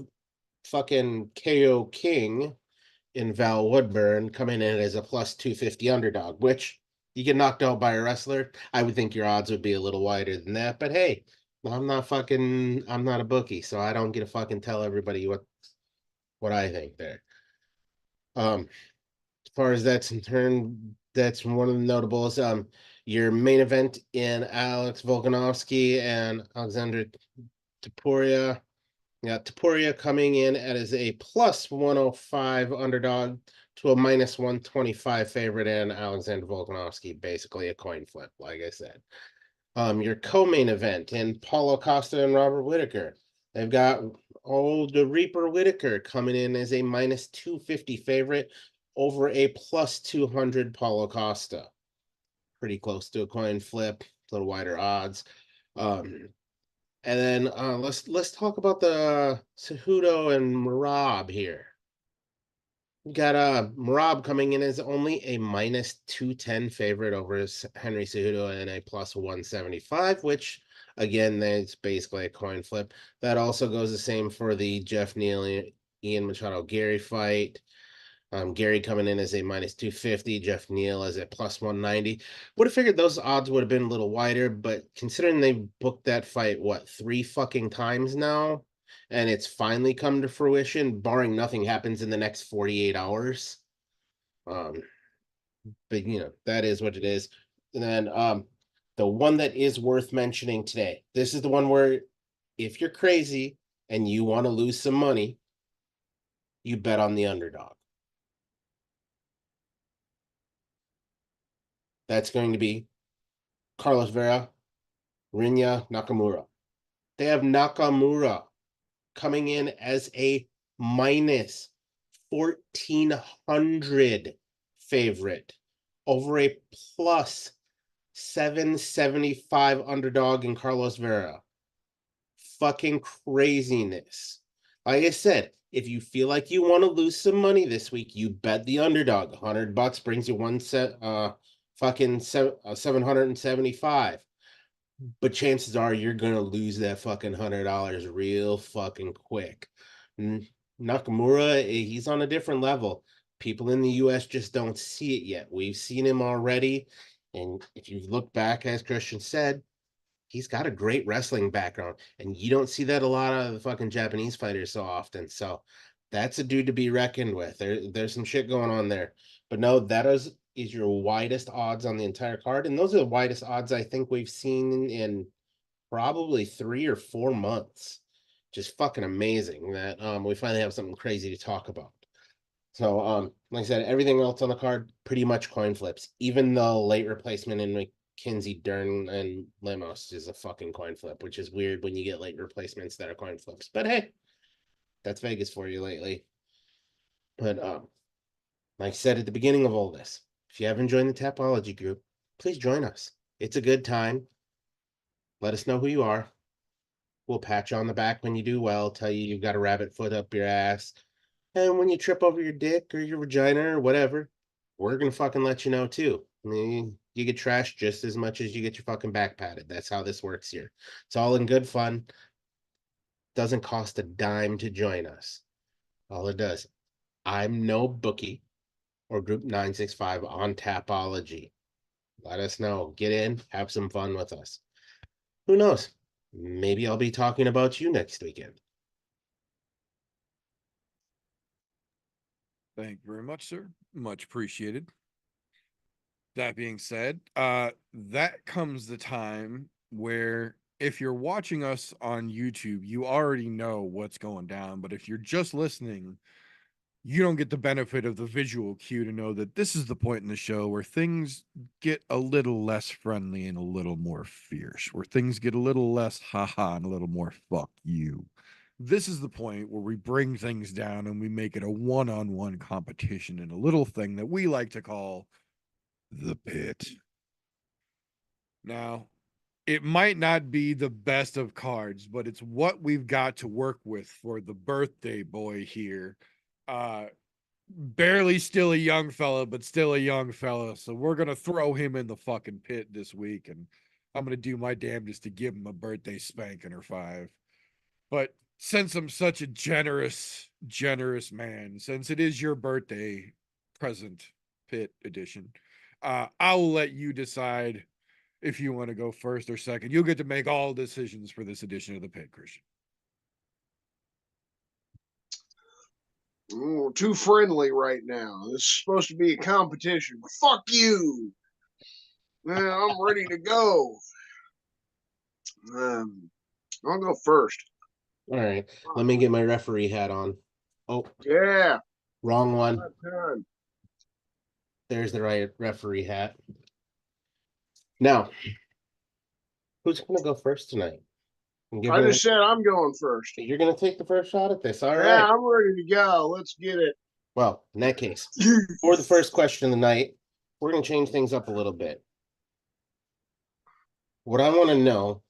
fucking KO King in Val Woodburn coming in as a plus 250 underdog, which you get knocked out by a wrestler. I would think your odds would be a little wider than that, but hey, I'm not a bookie, so I don't get to fucking tell everybody what I think there. As far as that's in turn, that's one of the notables. Your main event in Alex Volkanovski and Alexander Topuria. Yeah, Topuria coming in as a plus 105 underdog to a minus 125 favorite, and Alexander Volkanovski, basically a coin flip, like I said. Your co-main event in Paulo Costa and Robert Whitaker. They've got Oh, the Reaper Whitaker coming in as a minus 250 favorite over a plus 200 Paulo Costa. Pretty close to a coin flip, a little wider odds. And then let's talk about the Cejudo and Merab here. We got Merab coming in as only a minus 210 favorite over Henry Cejudo and a plus 175, which again, that's basically a coin flip. That also goes the same for the Jeff Neal, Ian Machado Gary fight. Gary coming in as a minus 250, Jeff Neal as a plus 190. Would have figured those odds would have been a little wider, but considering they booked that fight, what, 3 fucking times now? And it's finally come to fruition, barring nothing happens in the next 48 hours. But that is what it is. And then the one that is worth mentioning today, this is the one where if you're crazy and you want to lose some money, you bet on the underdog. That's going to be Carlos Vera, Rinya Nakamura. They have Nakamura coming in as a minus 1,400 favorite over a plus 775 underdog in Carlos Vera. Fucking craziness. Like I said, if you feel like you want to lose some money this week, you bet the underdog. $100 brings you fucking 775. But chances are you're gonna lose that fucking $100 real fucking quick. Nakamura, he's on a different level. People in the US just don't see it yet. We've seen him already, and if you look back, as Christian said, he's got a great wrestling background, and you don't see that a lot of the fucking Japanese fighters so often. So that's a dude to be reckoned with. There's some shit going on there. But no, that is your widest odds on the entire card, and those are the widest odds I think we've seen in probably 3 or 4 months. Just fucking amazing that we finally have something crazy to talk about. So like I said, everything else on the card pretty much coin flips. Even the late replacement in McKenzie, Dern, and Lemos is a fucking coin flip, which is weird when you get late replacements that are coin flips. But hey, that's Vegas for you lately. But like I said at the beginning of all this, if you haven't joined the Tapology group, please join us. It's a good time. Let us know who you are. We'll pat you on the back when you do well, tell you you've got a rabbit foot up your ass. And when you trip over your dick or your vagina or whatever, we're going to fucking let you know too. I mean, you get trashed just as much as you get your fucking back patted. That's how this works here. It's all in good fun. Doesn't cost a dime to join us. All it does. I'm no bookie or Group 965 on Tapology. Let us know. Get in. Have some fun with us. Who knows? Maybe I'll be talking about you next weekend. Thank you very much, sir. Much appreciated. That being said, that comes the time where if you're watching us on YouTube, you already know what's going down. But if you're just listening, you don't get the benefit of the visual cue to know that this is the point in the show where things get a little less friendly and a little more fierce, where things get a little less haha and a little more fuck you. This is the point where we bring things down and we make it a one-on-one competition in a little thing that we like to call the pit. Now, it might not be the best of cards, but it's what we've got to work with for the birthday boy here. Barely still a young fella, but still a young fella. So we're going to throw him in the fucking pit this week, and I'm going to do my damnedest to give him a birthday spanking or 5. But since I'm such a generous man, since it is your birthday present pit edition, I will let you decide if you want to go first or second. You'll get to make all decisions for this edition of the pit, Christian. Oh, too friendly right now. This is supposed to be a competition. Fuck you. Man, I'm ready to go. I'll go first. All right. Let me get my referee hat on. Oh, Yeah. wrong one. Time. There's the right referee hat. Now, who's going to go first tonight? You're I gonna, just said I'm going first. you're gonna take the first shot at this. All Yeah, right. I'm ready to go. Let's get it. Well, in that case, for the first question of the night, we're gonna change things up a little bit. What I want to know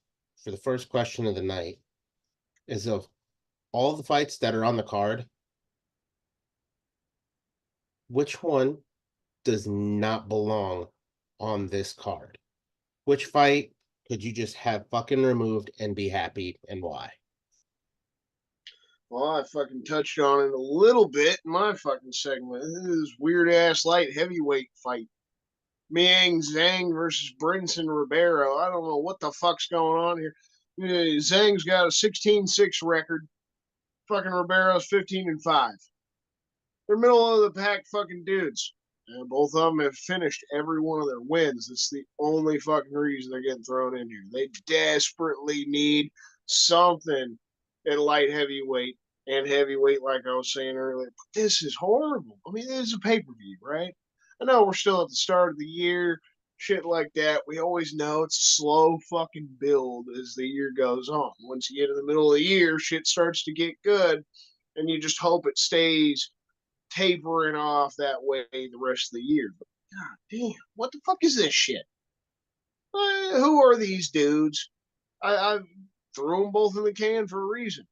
for the first question of the night is of all the fights that are on the card, which one does not belong on this card? Which fight could you just have fucking removed and be happy, and why? Well, I fucking touched on it a little bit in my fucking segment. This weird ass light heavyweight fight. Miang Zhang versus Brinson Ribeiro. I don't know what the fuck's going on here. Zhang's got a 16-6 record. Fucking Ribeiro's 15-5. They're middle of the pack fucking dudes. And both of them have finished every one of their wins. It's the only fucking reason they're getting thrown in here. They desperately need something at light heavyweight and heavyweight, like I was saying earlier. But this is horrible. I mean, this is a pay-per-view, right? I know we're still at the start of the year, shit like that. We always know it's a slow fucking build as the year goes on. Once you get in the middle of the year, shit starts to get good, and you just hope it stays tapering off that way the rest of the year. But god damn, what the fuck is this shit? Who are these dudes? I threw them both in the can for a reason.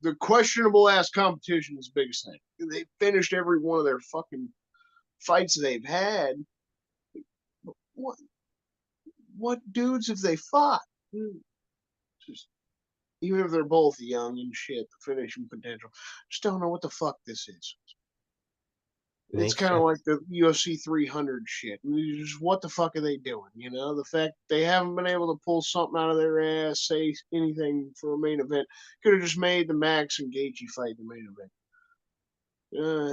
The questionable ass competition is the biggest thing. They finished every one of their fucking fights they've had. What dudes have they fought? Just, even if they're both young and shit, the finishing potential. Just don't know what the fuck this is. It's kind of like the UFC 300 shit. Just what the fuck are they doing? You know, the fact they haven't been able to pull something out of their ass, say anything for a main event, could have just made the Max and Gaethje fight the main event.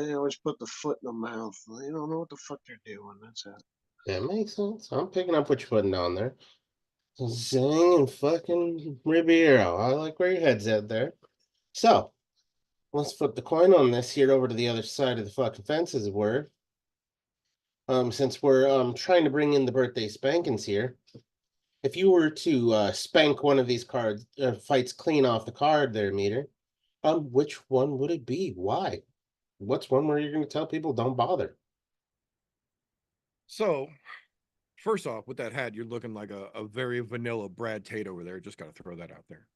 They always put the foot in the mouth. They don't know what the fuck they're doing. That's it. That makes sense. I'm picking up what you're putting down there. Zing and fucking Ribeiro. I like where your head's at there. So, let's flip the coin on this here over to the other side of the fucking fence, as it were. Since we're trying to bring in the birthday spankings here, if you were to spank one of these cards fights clean off the card there, Meter, which one would it be? Why? What's one where you're going to tell people don't bother? So, first off, with that hat, you're looking like a very vanilla Brad Tate over there. Just got to throw that out there.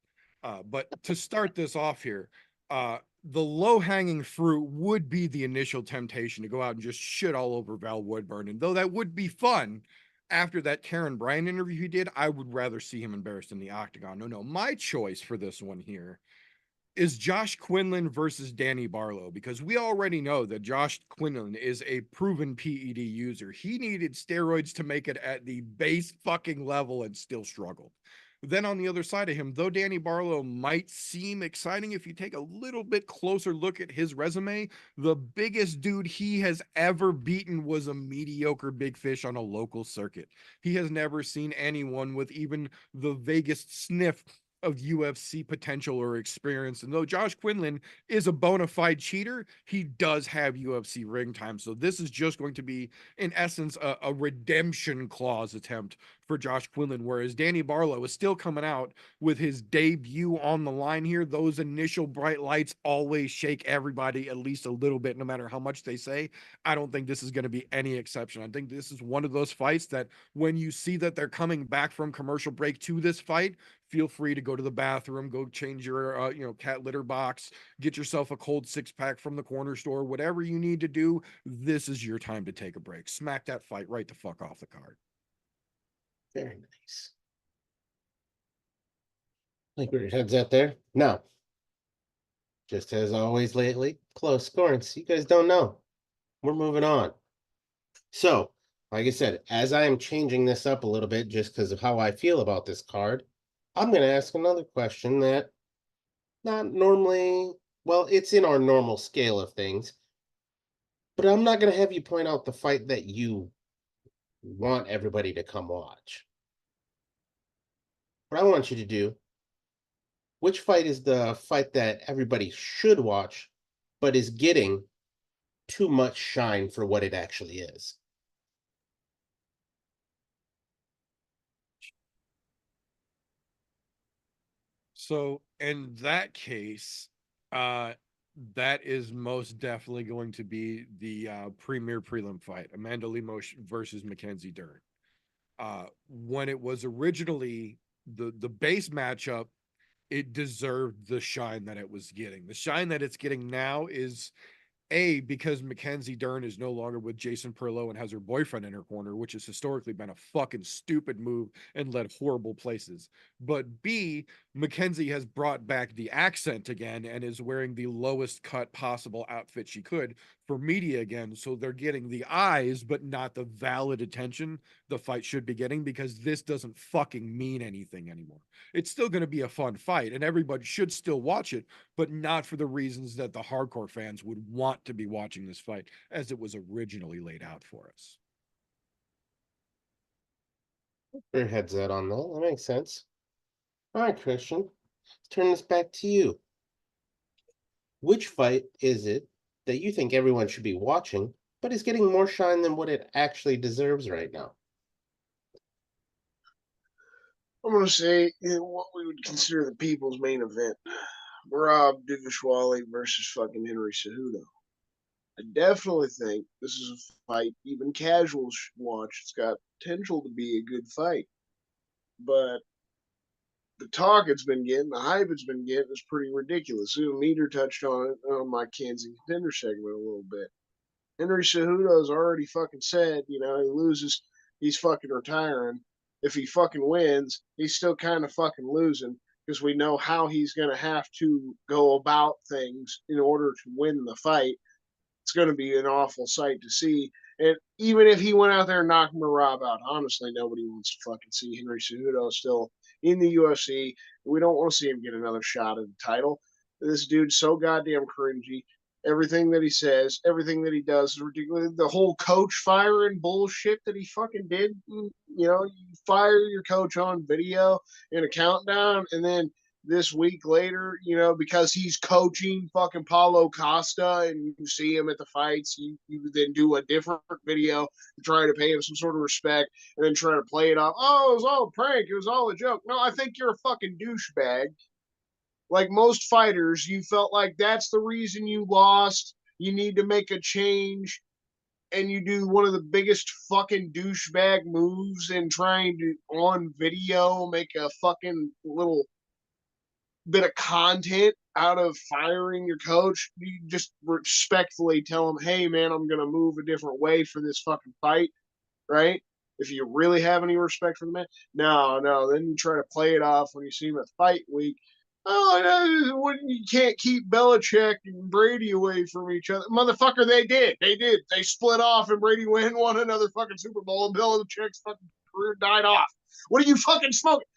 But to start this off here, the low-hanging fruit would be the initial temptation to go out and just shit all over Val Woodburn. And though that would be fun, after that Karen Bryan interview he did, I would rather see him embarrassed in the octagon. No, my choice for this one here is Josh Quinlan versus Danny Barlow, because we already know that Josh Quinlan is a proven PED user. He needed steroids to make it at the base fucking level and still struggled. Then on the other side of him, though Danny Barlow might seem exciting, if you take a little bit closer look at his resume, the biggest dude he has ever beaten was a mediocre big fish on a local circuit. He has never seen anyone with even the vaguest sniff of UFC potential or experience. And though Josh Quinlan is a bona fide cheater, he does have UFC ring time. So this is just going to be, in essence, a redemption clause attempt for Josh Quinlan, whereas Danny Barlow is still coming out with his debut on the line here. Those initial bright lights always shake everybody at least a little bit, no matter how much they say. I don't think this is going to be any exception. I think this is one of those fights that when you see that they're coming back from commercial break to this fight, feel free to go to the bathroom, go change your cat litter box, get yourself a cold 6-pack from the corner store, whatever you need to do. This is your time to take a break. Smack that fight right the fuck off the card. Very nice. Like where your head's at there. Now, just as always lately, close scoring. So you guys don't know. We're moving on. So, like I said, as I am changing this up a little bit just because of how I feel about this card, I'm going to ask another question that not normally, well, it's in our normal scale of things, but I'm not going to have you point out the fight that you want everybody to come watch. What I want you to do, which fight is the fight that everybody should watch, but is getting too much shine for what it actually is? So in that case, that is most definitely going to be the premier prelim fight, Amanda Lemos versus Mackenzie Dern. When it was originally the base matchup, it deserved the shine that it was getting. The shine that it's getting now is because Mackenzie Dern is no longer with Jason Perlow and has her boyfriend in her corner, which has historically been a fucking stupid move and led horrible places. But B, Mackenzie has brought back the accent again and is wearing the lowest cut possible outfit she could for media again. So they're getting the eyes, but not the valid attention the fight should be getting, because this doesn't fucking mean anything anymore. It's still going to be a fun fight and everybody should still watch it, but not for the reasons that the hardcore fans would want to be watching this fight as it was originally laid out for us. Your head's out on that. That makes sense. All right, Christian, let's turn this back to you. Which fight is it that you think everyone should be watching, but is getting more shine than what it actually deserves right now? I'm gonna say what we would consider the people's main event: Rob Duvashwali versus fucking Henry Cejudo. I definitely think this is a fight even casuals should watch. It's got potential to be a good fight, but the talk it's been getting, the hype it's been getting, is pretty ridiculous. Meter touched on it on my Kansas contender segment a little bit. Henry Cejudo's already fucking said, he loses, he's fucking retiring. If he fucking wins, he's still kind of fucking losing, because we know how he's going to have to go about things in order to win the fight. It's going to be an awful sight to see. And even if he went out there and knocked Merab out, honestly, nobody wants to fucking see Henry Cejudo still in the UFC. We don't want to see him get another shot at the title. This dude's so goddamn cringy. Everything that he says, everything that he does is ridiculous. The whole coach firing bullshit that he fucking did. You fire your coach on video in a countdown, and then this week later, because he's coaching fucking Paulo Costa and you see him at the fights, you then do a different video to try to pay him some sort of respect and then try to play it off. Oh, it was all a prank. It was all a joke. No, I think you're a fucking douchebag. Like most fighters, you felt like that's the reason you lost. You need to make a change. And you do one of the biggest fucking douchebag moves in trying to, on video, make a fucking little bit of content out of firing your coach. You just respectfully tell him, hey, man, I'm going to move a different way for this fucking fight, right? If you really have any respect for the man. No. Then you try to play it off when you see him at fight week. Oh, when you can't keep Belichick and Brady away from each other. Motherfucker, they did. They split off and Brady won another fucking Super Bowl and Belichick's fucking career died off. What are you fucking smoking?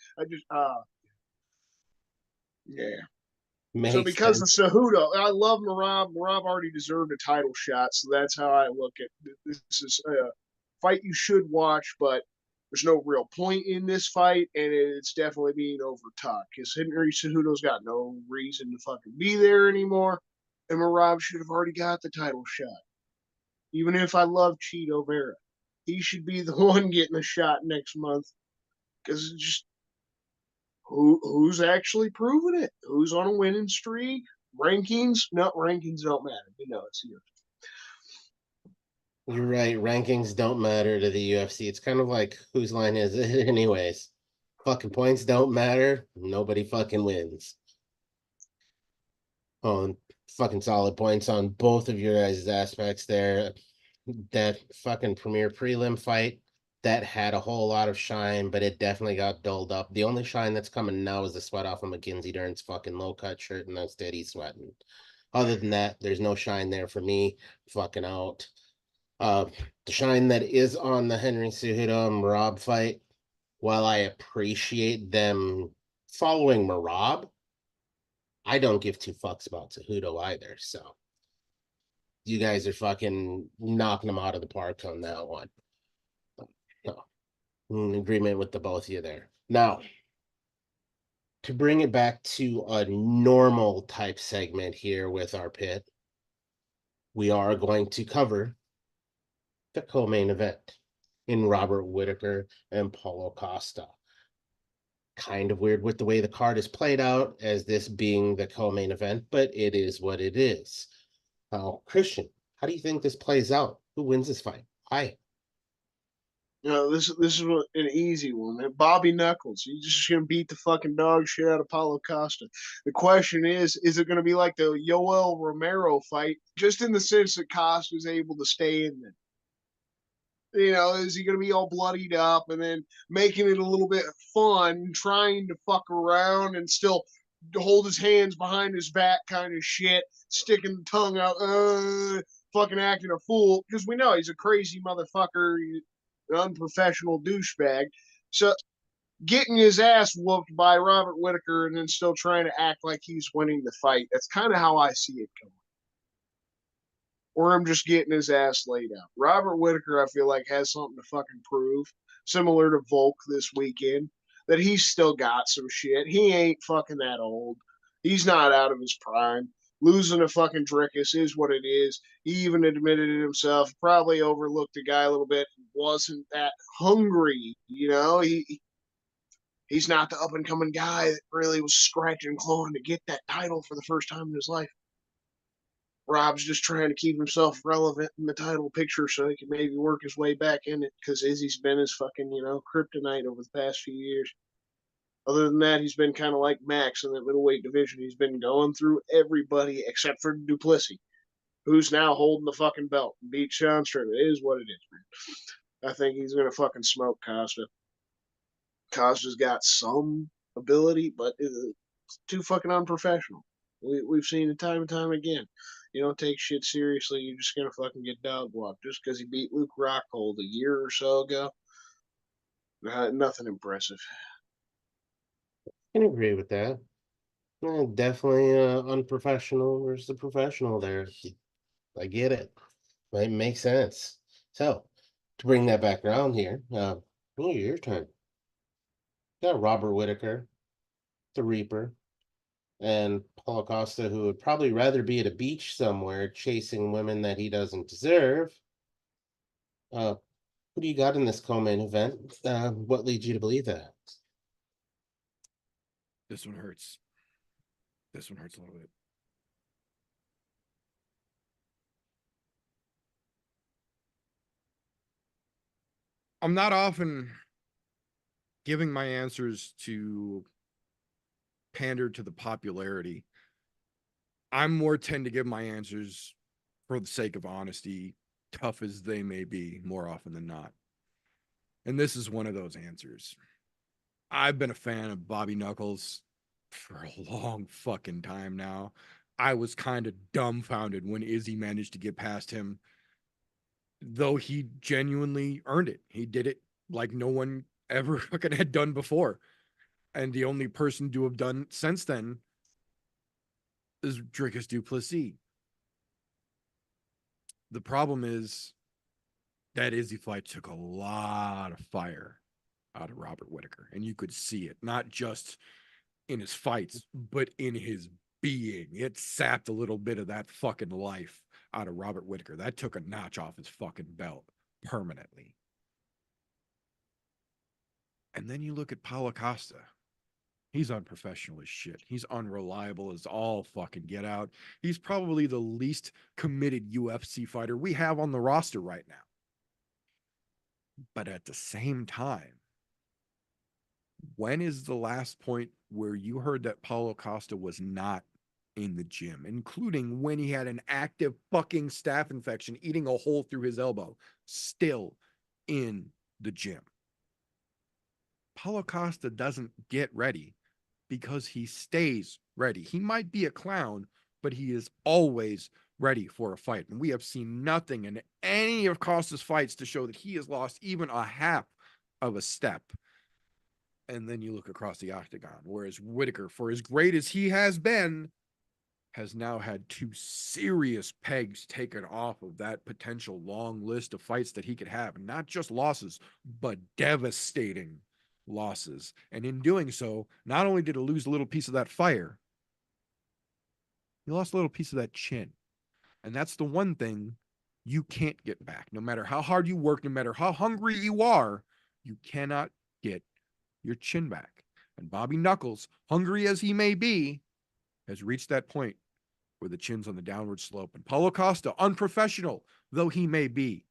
Yeah. So because of Cejudo, I love Merab. Merab already deserved a title shot, so that's how I look at this. Is a fight you should watch, but there's no real point in this fight, and it's definitely being overtalked because Henry Cejudo's got no reason to fucking be there anymore, and Merab should have already got the title shot. Even if I love Cheeto Vera, he should be the one getting the shot next month, because it's just who's actually proven it? Who's on a winning streak? Rankings? No, rankings don't matter. It's here. You're right. Rankings don't matter to the UFC. It's kind of like, whose line is it anyways? Fucking points don't matter. Nobody fucking wins. Oh, fucking solid points on both of your guys' aspects there. That fucking premier prelim fight, that had a whole lot of shine, but it definitely got dulled up. The only shine that's coming now is the sweat off of Mackenzie Dern's fucking low-cut shirt, and that's steady sweating. Other than that, there's no shine there for me. Fucking out. The shine that is on the Henry Cejudo and Merab fight, while I appreciate them following Merab, I don't give two fucks about Cejudo either. So you guys are fucking knocking them out of the park on that one. No, in agreement with the both of you there. Now, to bring it back to a normal type segment here with our pit, we are going to cover the co-main event in Robert Whitaker and Paulo Costa. kind of weird with the way the card is played out as this being the co-main event, but it is what it is. Christian, how do you think this plays out? Who wins this fight? Hi. This is an easy one, man. Bobby Knuckles. He's just gonna beat the fucking dog shit out of Paulo Costa. The question is it gonna be like the Yoel Romero fight, just in the sense that Costa's able to stay in there? Is he gonna be all bloodied up and then making it a little bit fun, trying to fuck around and still hold his hands behind his back kind of shit, sticking the tongue out, fucking acting a fool, because we know he's a crazy motherfucker, an unprofessional douchebag. So getting his ass whooped by Robert Whitaker and then still trying to act like he's winning the fight. That's kind of how I see it going. Or I'm just getting his ass laid out. Robert Whitaker, I feel like, has something to fucking prove, similar to Volk this weekend, that he's still got some shit. He ain't fucking that old. He's not out of his prime. Losing to fucking Drickus is what it is. He even admitted it himself. Probably overlooked the guy a little bit. Wasn't that hungry, He's not the up and coming guy that really was scratching and clawing to get that title for the first time in his life. Rob's just trying to keep himself relevant in the title picture so he can maybe work his way back in it, because Izzy's been his fucking, kryptonite over the past few years. Other than that, he's been kind of like Max in that middleweight division. He's been going through everybody except for Duplessis, who's now holding the fucking belt and beat Sean Strickland. It is what it is, man. I think he's going to fucking smoke Costa. Costa's got some ability, but it's too fucking unprofessional. We've seen it time and time again. You don't take shit seriously, you're just gonna fucking get dog walked. Just because he beat Luke Rockhold a year or so ago, nothing impressive. I can agree with that. Definitely unprofessional versus the professional there. I get it. It makes sense. So, to bring that back around here, your turn. You got Robert Whitaker, the Reaper, and Paulo Costa, who would probably rather be at a beach somewhere chasing women that he doesn't deserve. Who do you got in this co-main event? What leads you to believe that? This one hurts. This one hurts a little bit. I'm not often giving my answers to pander to the popularity. I'm more tend to give my answers for the sake of honesty, tough as they may be, more often than not. And this is one of those answers. I've been a fan of Bobby Knuckles for a long fucking time now. I was kind of dumbfounded when Izzy managed to get past him, though he genuinely earned it. He did it like no one ever fucking had done before. And the only person to have done since then is Drickus Duplessis. The problem is that Izzy fight took a lot of fire out of Robert Whitaker, and you could see it, not just in his fights, but in his being. It sapped a little bit of that fucking life out of Robert Whitaker. That took a notch off his fucking belt permanently. And then you look at Paulo Costa. He's unprofessional as shit. He's unreliable as all fucking get out. He's probably the least committed UFC fighter we have on the roster right now. But at the same time, when is the last point where you heard that Paulo Costa was not in the gym, including when he had an active fucking staph infection, eating a hole through his elbow, still in the gym? Paulo Costa doesn't get ready because he stays ready. He might be a clown, but he is always ready for a fight. And we have seen nothing in any of Costa's fights to show that he has lost even a half of a step. And then you look across the octagon, whereas Whitaker, for as great as he has been, has now had two serious pegs taken off of that potential long list of fights that he could have. And not just losses, but devastating losses. And in doing so, not only did he lose a little piece of that fire, he lost a little piece of that chin. And that's the one thing you can't get back. No matter how hard you work, no matter how hungry you are, you cannot get your chin back. And Bobby Knuckles, hungry as he may be, has reached that point where the chin's on the downward slope. And Paulo Costa, unprofessional though he may be,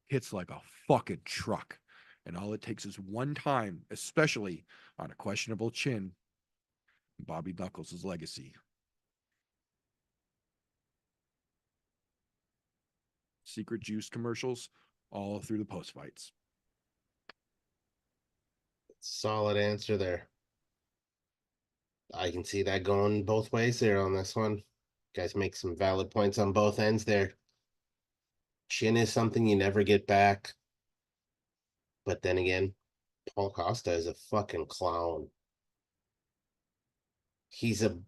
hits like a fucking truck. And all it takes is one time, especially on a questionable chin. Bobby Knuckles' legacy. Secret juice commercials all through the post fights. Solid answer there. I can see that going both ways there on this one. You guys make some valid points on both ends there. Chin is something you never get back. But then again, Paul Costa is a fucking clown. He's a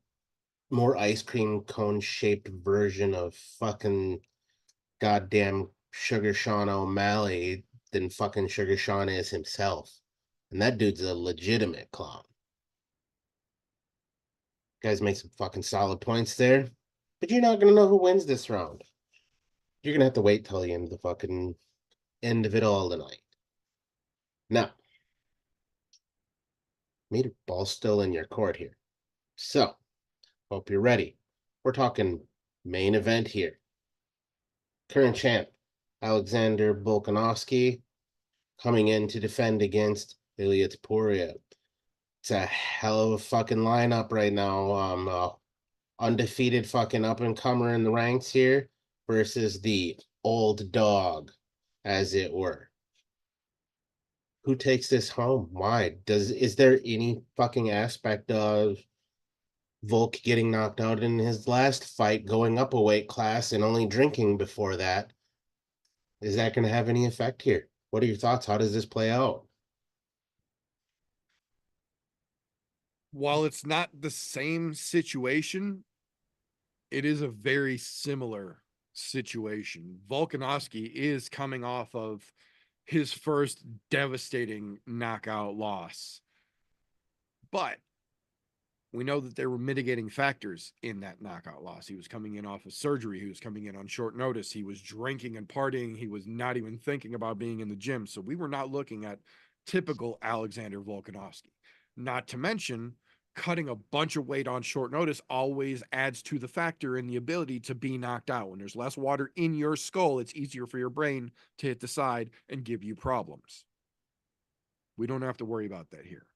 more ice cream cone shaped version of fucking goddamn Sugar Sean O'Malley than fucking Sugar Sean is himself. And that dude's a legitimate clown. Guys make some fucking solid points there. But you're not going to know who wins this round. You're going to have to wait till the end of the fucking end of it all tonight. Now, meter ball's still in your court here. So, hope you're ready. We're talking main event here. Current champ, Alexander Volkanovski, coming in to defend against HaggertyVsLobo. It's a hell of a fucking lineup right now. Undefeated fucking up-and-comer in the ranks here versus the old dog, as it were. Who takes this home? Why? Is there any fucking aspect of Volk getting knocked out in his last fight, going up a weight class and only drinking before that? Is that going to have any effect here? What are your thoughts? How does this play out? While it's not the same situation, it is a very similar situation. Volkanovski is coming off of his first devastating knockout loss. But we know that there were mitigating factors in that knockout loss. He was coming in off of surgery. He was coming in on short notice. He was drinking and partying. He was not even thinking about being in the gym. So we were not looking at typical Alexander Volkanovski. Not to mention, cutting a bunch of weight on short notice always adds to the factor in the ability to be knocked out. When there's less water in your skull, it's easier for your brain to hit the side and give you problems. We don't have to worry about that here.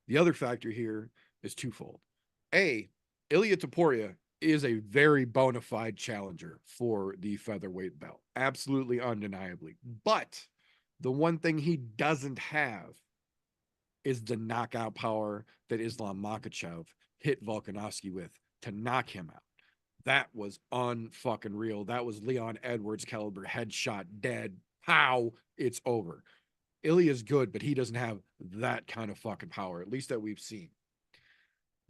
The other factor here is twofold. A, HaggertyTopuria is a very bona fide challenger for the featherweight belt. Absolutely, undeniably. But the one thing he doesn't have is the knockout power that Islam Makhachev hit Volkanovski with to knock him out. That was unfucking real. That was Leon Edwards caliber headshot, dead. How? It's over. Ilya's good, but he doesn't have that kind of fucking power, at least that we've seen.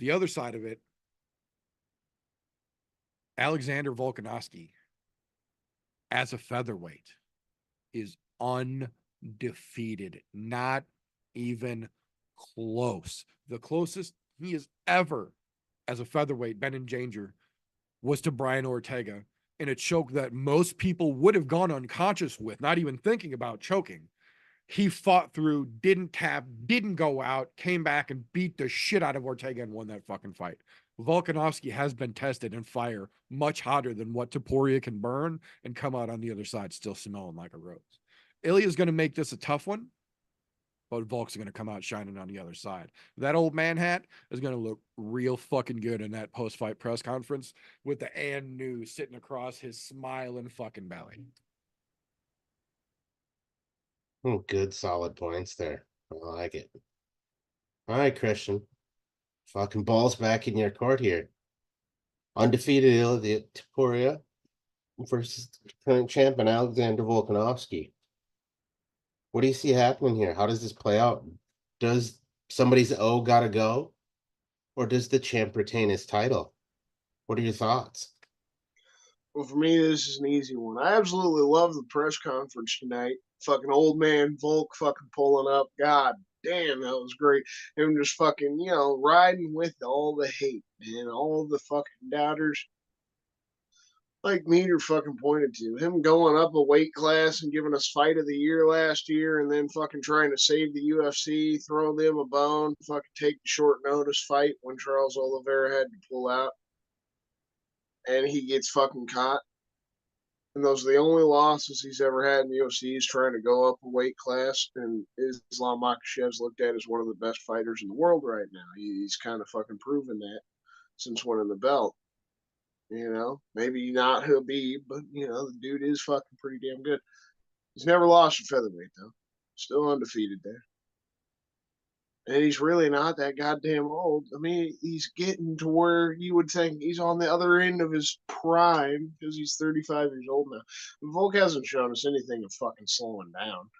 The other side of it, Alexander Volkanovski, as a featherweight, is undefeated. Not even close. The closest he has ever, as a featherweight, been in danger was to Brian Ortega in a choke that most people would have gone unconscious with, not even thinking about choking. He fought through, didn't tap, didn't go out, came back and beat the shit out of Ortega and won that fucking fight. Volkanovski has been tested in fire much hotter than what Topuria can burn and come out on the other side still smelling like a rose. Ilya's going to make this a tough one, but Volk's going to come out shining on the other side. That old man hat is going to look real fucking good in that post-fight press conference with the and new sitting across his smiling fucking belly. Good, solid points there. I like it. All right, Christian. Fucking balls back in your court here. Undefeated HaggertyTopuria versus current champion Alexander Volkanovski. What do you see happening here? How does this play out? Does somebody's O gotta go? Or does the champ retain his title? What are your thoughts? Well, for me, this is an easy one. I absolutely love the press conference tonight. Fucking old man Volk fucking pulling up. God damn, that was great. Him just fucking, riding with all the hate, man. All the fucking doubters. like Meter fucking pointed to, him going up a weight class and giving us fight of the year last year, and then fucking trying to save the UFC, throw them a bone, fucking take the short notice fight when Charles Oliveira had to pull out, and he gets fucking caught. And those are the only losses he's ever had in the UFC. He's trying to go up a weight class, and Islam Makhachev's looked at as one of the best fighters in the world right now. He's kind of fucking proven that since winning the belt. You know, maybe not Habib, but you know, the dude is fucking pretty damn good. He's never lost a featherweight though. Still undefeated there. And he's really not that goddamn old. I mean, he's getting to where you would think he's on the other end of his prime because he's 35 years old now. Volk hasn't shown us anything of fucking slowing down.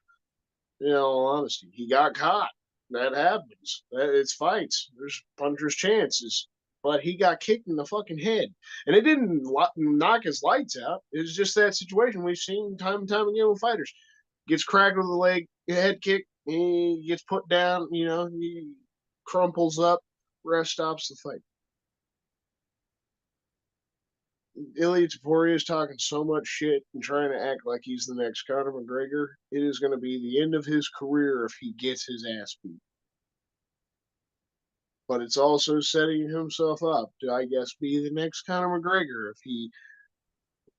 In all honesty, he got caught. That happens. It's fights. There's puncher's chances. But he got kicked in the fucking head. And it didn't knock his lights out. It was just that situation we've seen time and time again with fighters. Gets cracked with a leg, head kick, he gets put down, you know, he crumples up, ref stops the fight. Ilia Topuria is talking so much shit and trying to act like he's the next Conor McGregor. It is going to be the end of his career if he gets his ass beat. But it's also setting himself up to, I guess, be the next Conor McGregor if he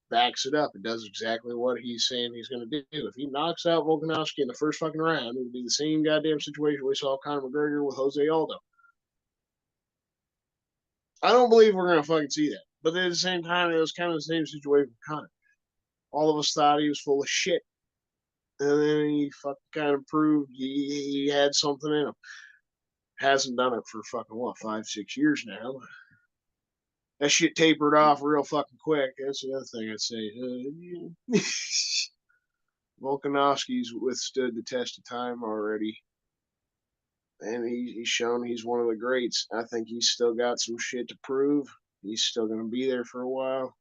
backs it up and does exactly what he's saying he's going to do. If he knocks out Volkanovski in the first fucking round, it'll be the same goddamn situation we saw Conor McGregor with Jose Aldo. I don't believe we're going to fucking see that. But at the same time, it was kind of the same situation with Conor. All of us thought he was full of shit. And then he fucking kind of proved he had something in him. Hasn't done it for fucking, 5-6 years now. That shit tapered off real fucking quick. That's the other thing I'd say. Volkanovski's withstood the test of time already. And he's shown he's one of the greats. I think he's still got some shit to prove. He's still going to be there for a while.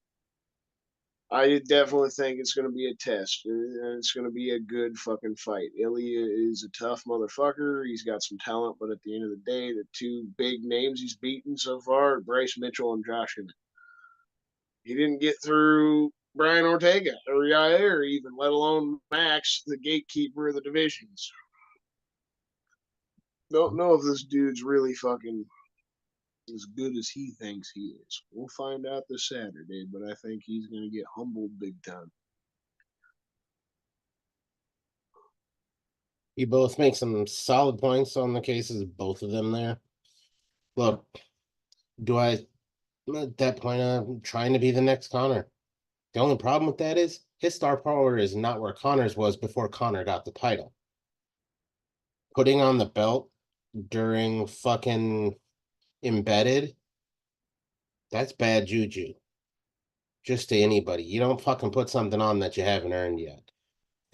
I definitely think it's going to be a test. It's going to be a good fucking fight. Ilia is a tough motherfucker. He's got some talent, but at the end of the day, the two big names he's beaten so far are Bryce Mitchell and Josh Emmett. He didn't get through Brian Ortega or Yair even, let alone Max, the gatekeeper of the divisions. Don't know if this dude's really fucking as good as he thinks he is. We'll find out this Saturday, but I think he's going to get humbled big time. You both make some solid points on the cases, both of them there. Look, at that point, I'm trying to be the next Conor. The only problem with that is his star power is not where Conor's was before Conor got the title. Putting on the belt during fucking embedded, that's bad juju. Just to anybody. You don't fucking put something on that you haven't earned yet.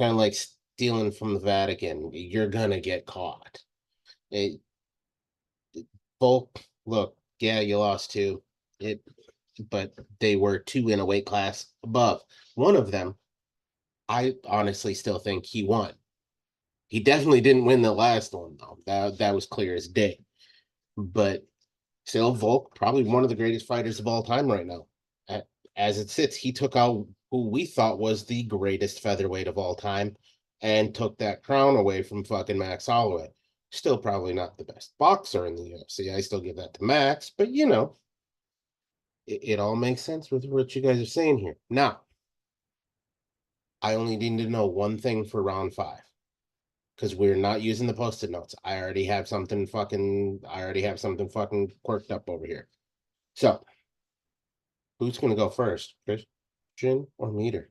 Kind of like stealing from the Vatican. You're gonna get caught. Volk, look, yeah, you lost two. But they were two in a weight class above. One of them, I honestly still think he won. He definitely didn't win the last one, though. That was clear as day. But still, Volk, probably one of the greatest fighters of all time right now. As it sits, he took out who we thought was the greatest featherweight of all time and took that crown away from fucking Max Holloway. Still probably not the best boxer in the UFC. I still give that to Max, but you know, it all makes sense with what you guys are saying here. Now, I only need to know one thing for round 5. Because we're not using the post-it notes. I already have something fucking quirked up over here. So, who's gonna go first? Christian or Meter?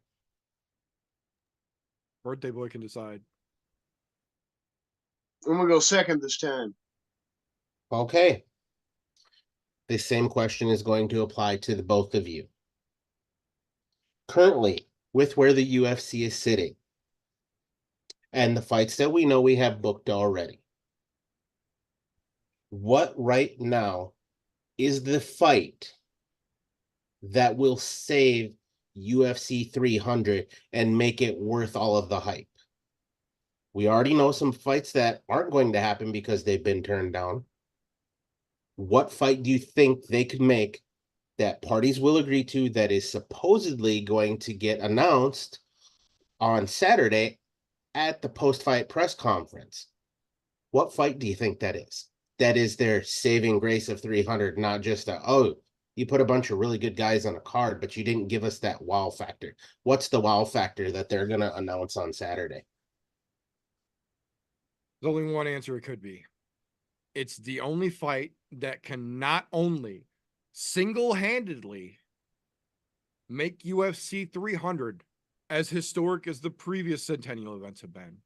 Birthday boy can decide. I'm going to go second this time. Okay. The same question is going to apply to the both of you. Currently, with where the UFC is sitting, and the fights that we know we have booked already, what right now is the fight that will save UFC 300 and make it worth all of the hype? We already know some fights that aren't going to happen because they've been turned down. What fight do you think they could make that parties will agree to that is supposedly going to get announced on Saturday at the post-fight press conference. What fight do you think that is? That is their saving grace of 300, not just you put a bunch of really good guys on a card, but you didn't give us that wow factor. What's the wow factor that they're going to announce on Saturday? There's only one answer it could be. It's the only fight that can not only single-handedly make UFC 300 as historic as the previous Centennial events have been,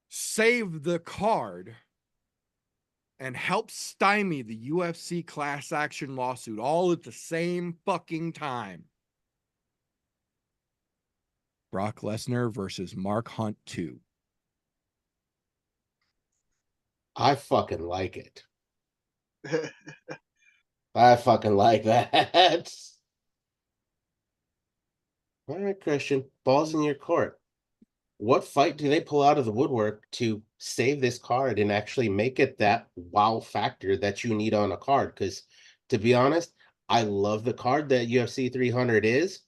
save the card, and help stymie the UFC class action lawsuit all at the same fucking time. Brock Lesnar versus Mark Hunt 2. I fucking like it. I fucking like that. All right, Christian, balls in your court. What fight do they pull out of the woodwork to save this card and actually make it that wow factor that you need on a card? Because to be honest, I love the card that UFC 300 is,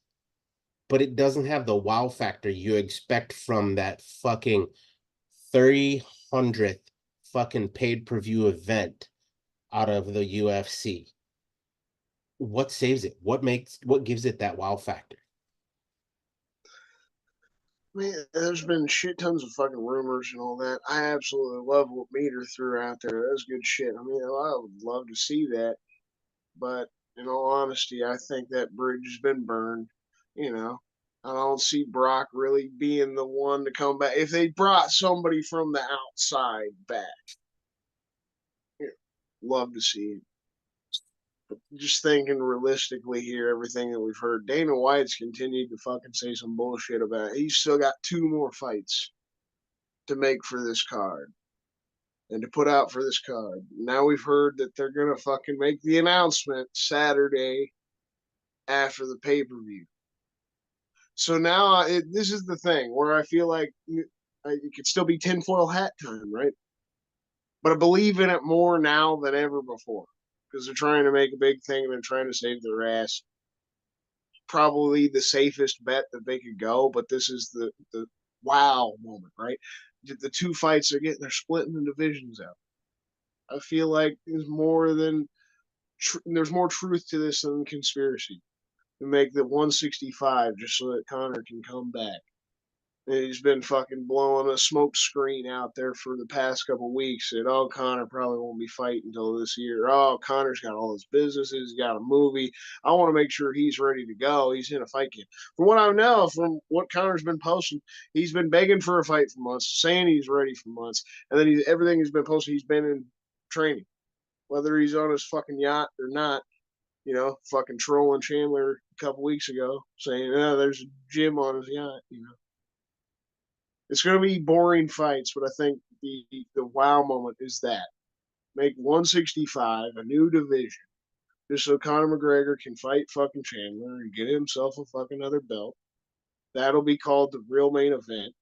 but it doesn't have the wow factor you expect from that fucking 300th fucking paid-per-view event out of the UFC. What saves it? What gives it that wow factor? Man, there's been shit tons of fucking rumors and all that. I absolutely love what Meter threw out there. That's good shit. I mean, I would love to see that, but in all honesty, I think that bridge has been burned. You know, I don't see Brock really being the one to come back. If they brought somebody from the outside back, yeah, love to see it. But just thinking realistically here, everything that we've heard, Dana White's continued to fucking say some bullshit about it. He's still got 2 more fights to make for this card and to put out for this card. Now we've heard that they're gonna fucking make the announcement Saturday after the pay-per-view. So now this is the thing where I feel like it could still be tinfoil hat time, right? But I believe in it more now than ever before because they're trying to make a big thing and they're trying to save their ass. Probably the safest bet that they could go, but this is the wow moment, right? The 2 fights they're getting, they're splitting the divisions out. I feel like there's more truth to this than conspiracy. To make the 165 just so that Connor can come back. And he's been fucking blowing a smoke screen out there for the past couple of weeks. Said, "Oh, Connor probably won't be fighting until this year. Oh, Connor's got all his businesses. He's got a movie. I want to make sure he's ready to go. He's in a fight camp." From what I know, from what Connor's been posting, he's been begging for a fight for months, saying he's ready for months, and then everything he's been posting, he's been in training, whether he's on his fucking yacht or not. You know, fucking trolling Chandler a couple weeks ago, saying, "Oh, there's a gym on his yacht." You know. It's going to be boring fights, but I think the wow moment is that. Make 165 a new division just so Conor McGregor can fight fucking Chandler and get himself a fucking other belt. That'll be called the real main event.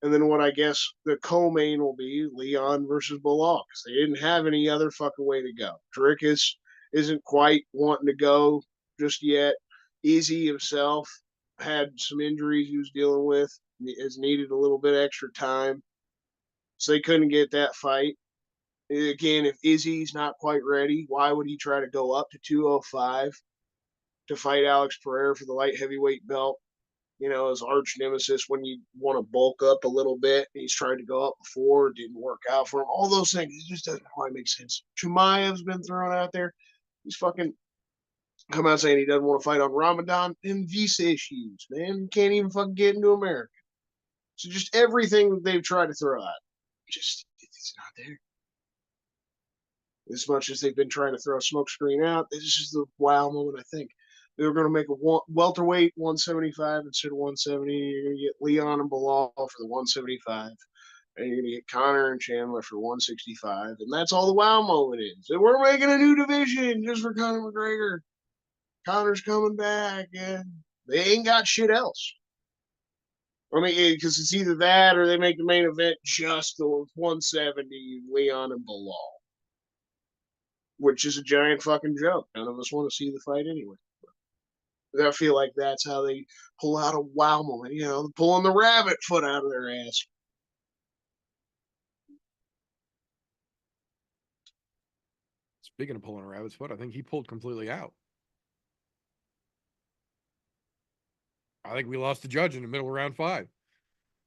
And then what I guess the co-main will be Leon versus Bilal because they didn't have any other fucking way to go. Dricus isn't quite wanting to go just yet. Izzy himself had some injuries he was dealing with. Has needed a little bit extra time. So they couldn't get that fight. Again, if Izzy's not quite ready, why would he try to go up to 205 to fight Alex Pereira for the light heavyweight belt? You know, his arch nemesis when you want to bulk up a little bit. He's tried to go up before, didn't work out for him. All those things, it just doesn't quite make sense. Chimaev's been thrown out there. He's fucking come out saying he doesn't want to fight on Ramadan and visa issues, man. He can't even fucking get into America. So just everything that they've tried to throw out, just it's not there. As much as they've been trying to throw a smoke screen out, this is the wow moment, I think. They were going to make a welterweight 175 instead of 170. You're going to get Leon and Bilal for the 175. And you're going to get Connor and Chandler for 165. And that's all the wow moment is. And we're making a new division just for Conor McGregor. Connor's coming back, and they ain't got shit else. I mean, because it's either that or they make the main event just the 170 Leon and Bilal. which is a giant fucking joke. None of us want to see the fight anyway. I feel like that's how they pull out a wow moment, pulling the rabbit foot out of their ass. Speaking of pulling a rabbit's foot, I think he pulled completely out. I think we lost the judge in the middle of round 5.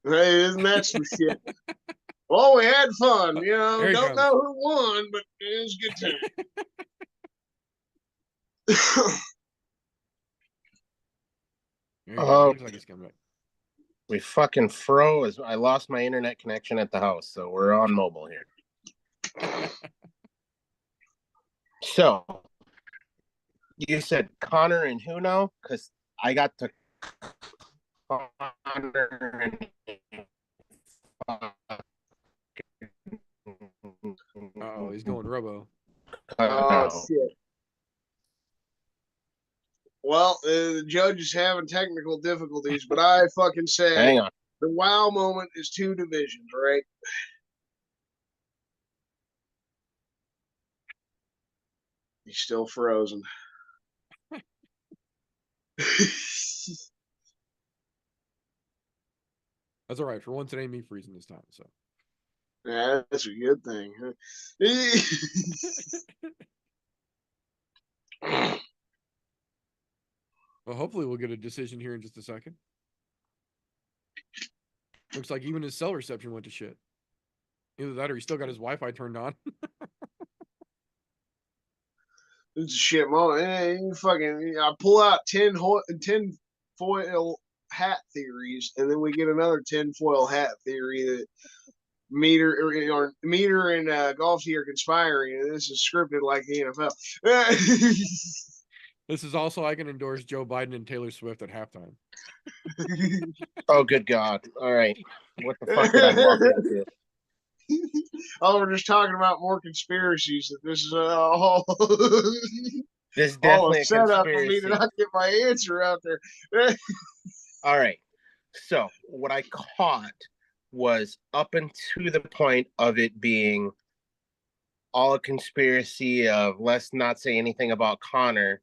Hey, isn't that some shit? Well, we had fun, There he Don't comes. know who won, but it was a good time. There you go. Looks like he's coming back. We fucking froze. I lost my internet connection at the house, so we're on mobile here. So, you said Connor and who now? Because I got to Connor and Oh, he's going Robo. Oh, shit. Well, the judge is having technical difficulties, but I fucking say Hang on. the wow moment is 2 divisions, right? He's still frozen. That's all right. For once, it ain't me freezing this time. So Yeah, that's a good thing. well, hopefully we'll get a decision here in just a second. Looks like even his cell reception went to shit. Either that or he still got his Wi-Fi turned on. It's a shit moment. I pull out 10 foil hat theories, and then we get another 10 foil hat theory that Meter and Golf are conspiring, and this is scripted like the NFL. This is also, I can endorse Joe Biden and Taylor Swift at halftime. Oh, good God. All right. What the fuck did I walk into? Oh, we're just talking about more conspiracies. That this is all This is all a definitely a setup for me conspiracy. to not get my answer out there. All right. So what I caught was up until the point of it being all a conspiracy of let's not say anything about Connor,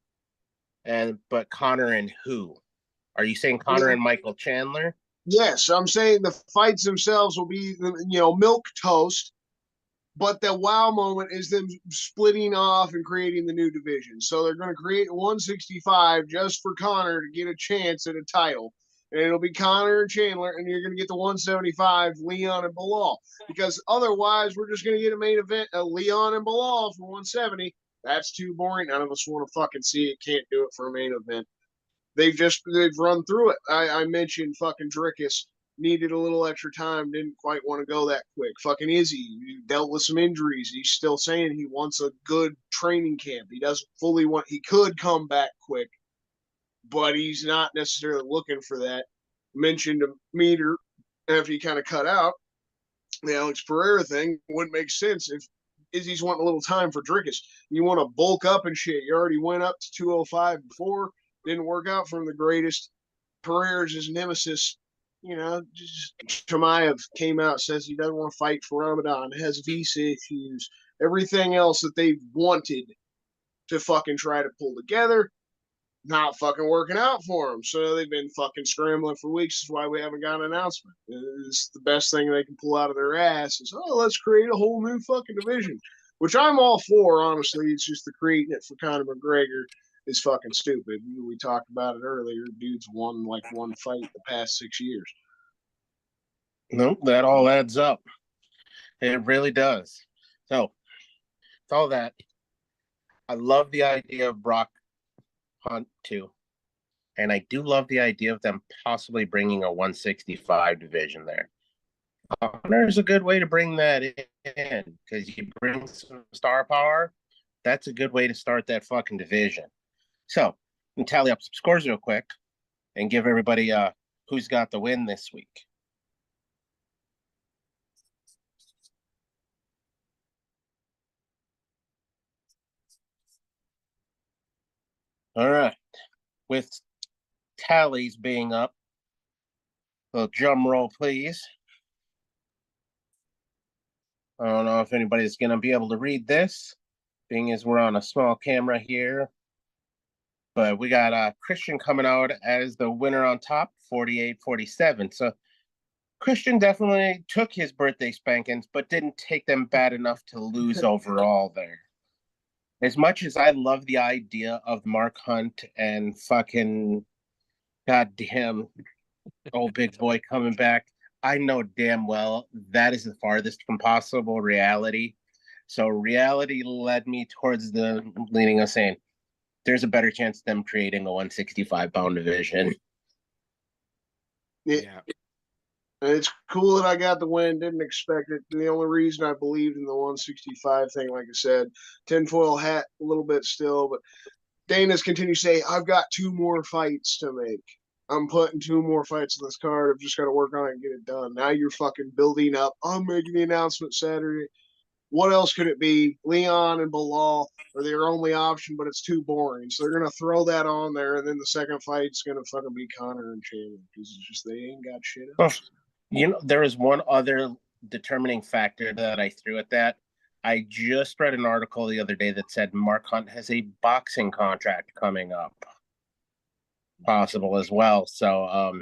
but Connor and who? Are you saying Connor and Michael Chandler? Yes, I'm saying the fights themselves will be, milk toast, but the wow moment is them splitting off and creating the new division. So they're going to create 165 just for Connor to get a chance at a title. And it'll be Connor and Chandler, and you're going to get the 175, Leon and Bilal. Because otherwise, we're just going to get a main event of Leon and Bilal for 170. That's too boring. None of us want to fucking see it. Can't do it for a main event. They've run through it. I mentioned fucking Drickus needed a little extra time, didn't quite want to go that quick. Fucking Izzy dealt with some injuries. He's still saying he wants a good training camp. He doesn't fully want, he could come back quick, but he's not necessarily looking for that. Mentioned a Meter after he kind of cut out. The Alex Pereira thing wouldn't make sense if Izzy's wanting a little time for Drickus. You want to bulk up and shit. You already went up to 205 before. Didn't work out from the greatest. Pereira's his nemesis. Chimaev came out, says he doesn't want to fight for Ramadan, has visa issues, everything else that they wanted to fucking try to pull together, not fucking working out for them. So they've been fucking scrambling for weeks. That's why we haven't got an announcement. It's the best thing they can pull out of their ass is, let's create a whole new fucking division, which I'm all for, honestly. It's just the creating it for Conor McGregor is fucking stupid. We talked about it earlier. Dude's won like one fight the past 6 years. No, that all adds up. It really does. So, with all that, I love the idea of Brock Hunt too. And I do love the idea of them possibly bringing a 165 division there. There's a good way to bring that in because you bring some star power. That's a good way to start that fucking division. So, we can tally up some scores real quick and give everybody who's got the win this week. All right. With tallies being up, a drum roll, please. I don't know if anybody's going to be able to read this. being as we're on a small camera here. But we got Christian coming out as the winner on top, 48-47. So Christian definitely took his birthday spankings, but didn't take them bad enough to lose overall there. As much as I love the idea of Mark Hunt and fucking goddamn old big boy coming back, I know damn well that is the farthest from possible reality. So reality led me towards the leaning of saying there's a better chance of them creating a 165-pound division. Yeah. It's cool that I got the win. Didn't expect it. The only reason I believed in the 165 thing, like I said, tinfoil hat a little bit still, but Dana's continue to say, I've got 2 more fights to make. I'm putting 2 more fights on this card. I've just got to work on it and get it done. Now you're fucking building up. I'm making the announcement Saturday. What else could it be? Leon and Bilal are their only option, but it's too boring. So they're gonna throw that on there, and then the second fight's gonna fucking be Connor and Chandler because it's just they ain't got shit else. There is one other determining factor that I threw at that. I just read an article the other day that said Mark Hunt has a boxing contract coming up, possible as well. So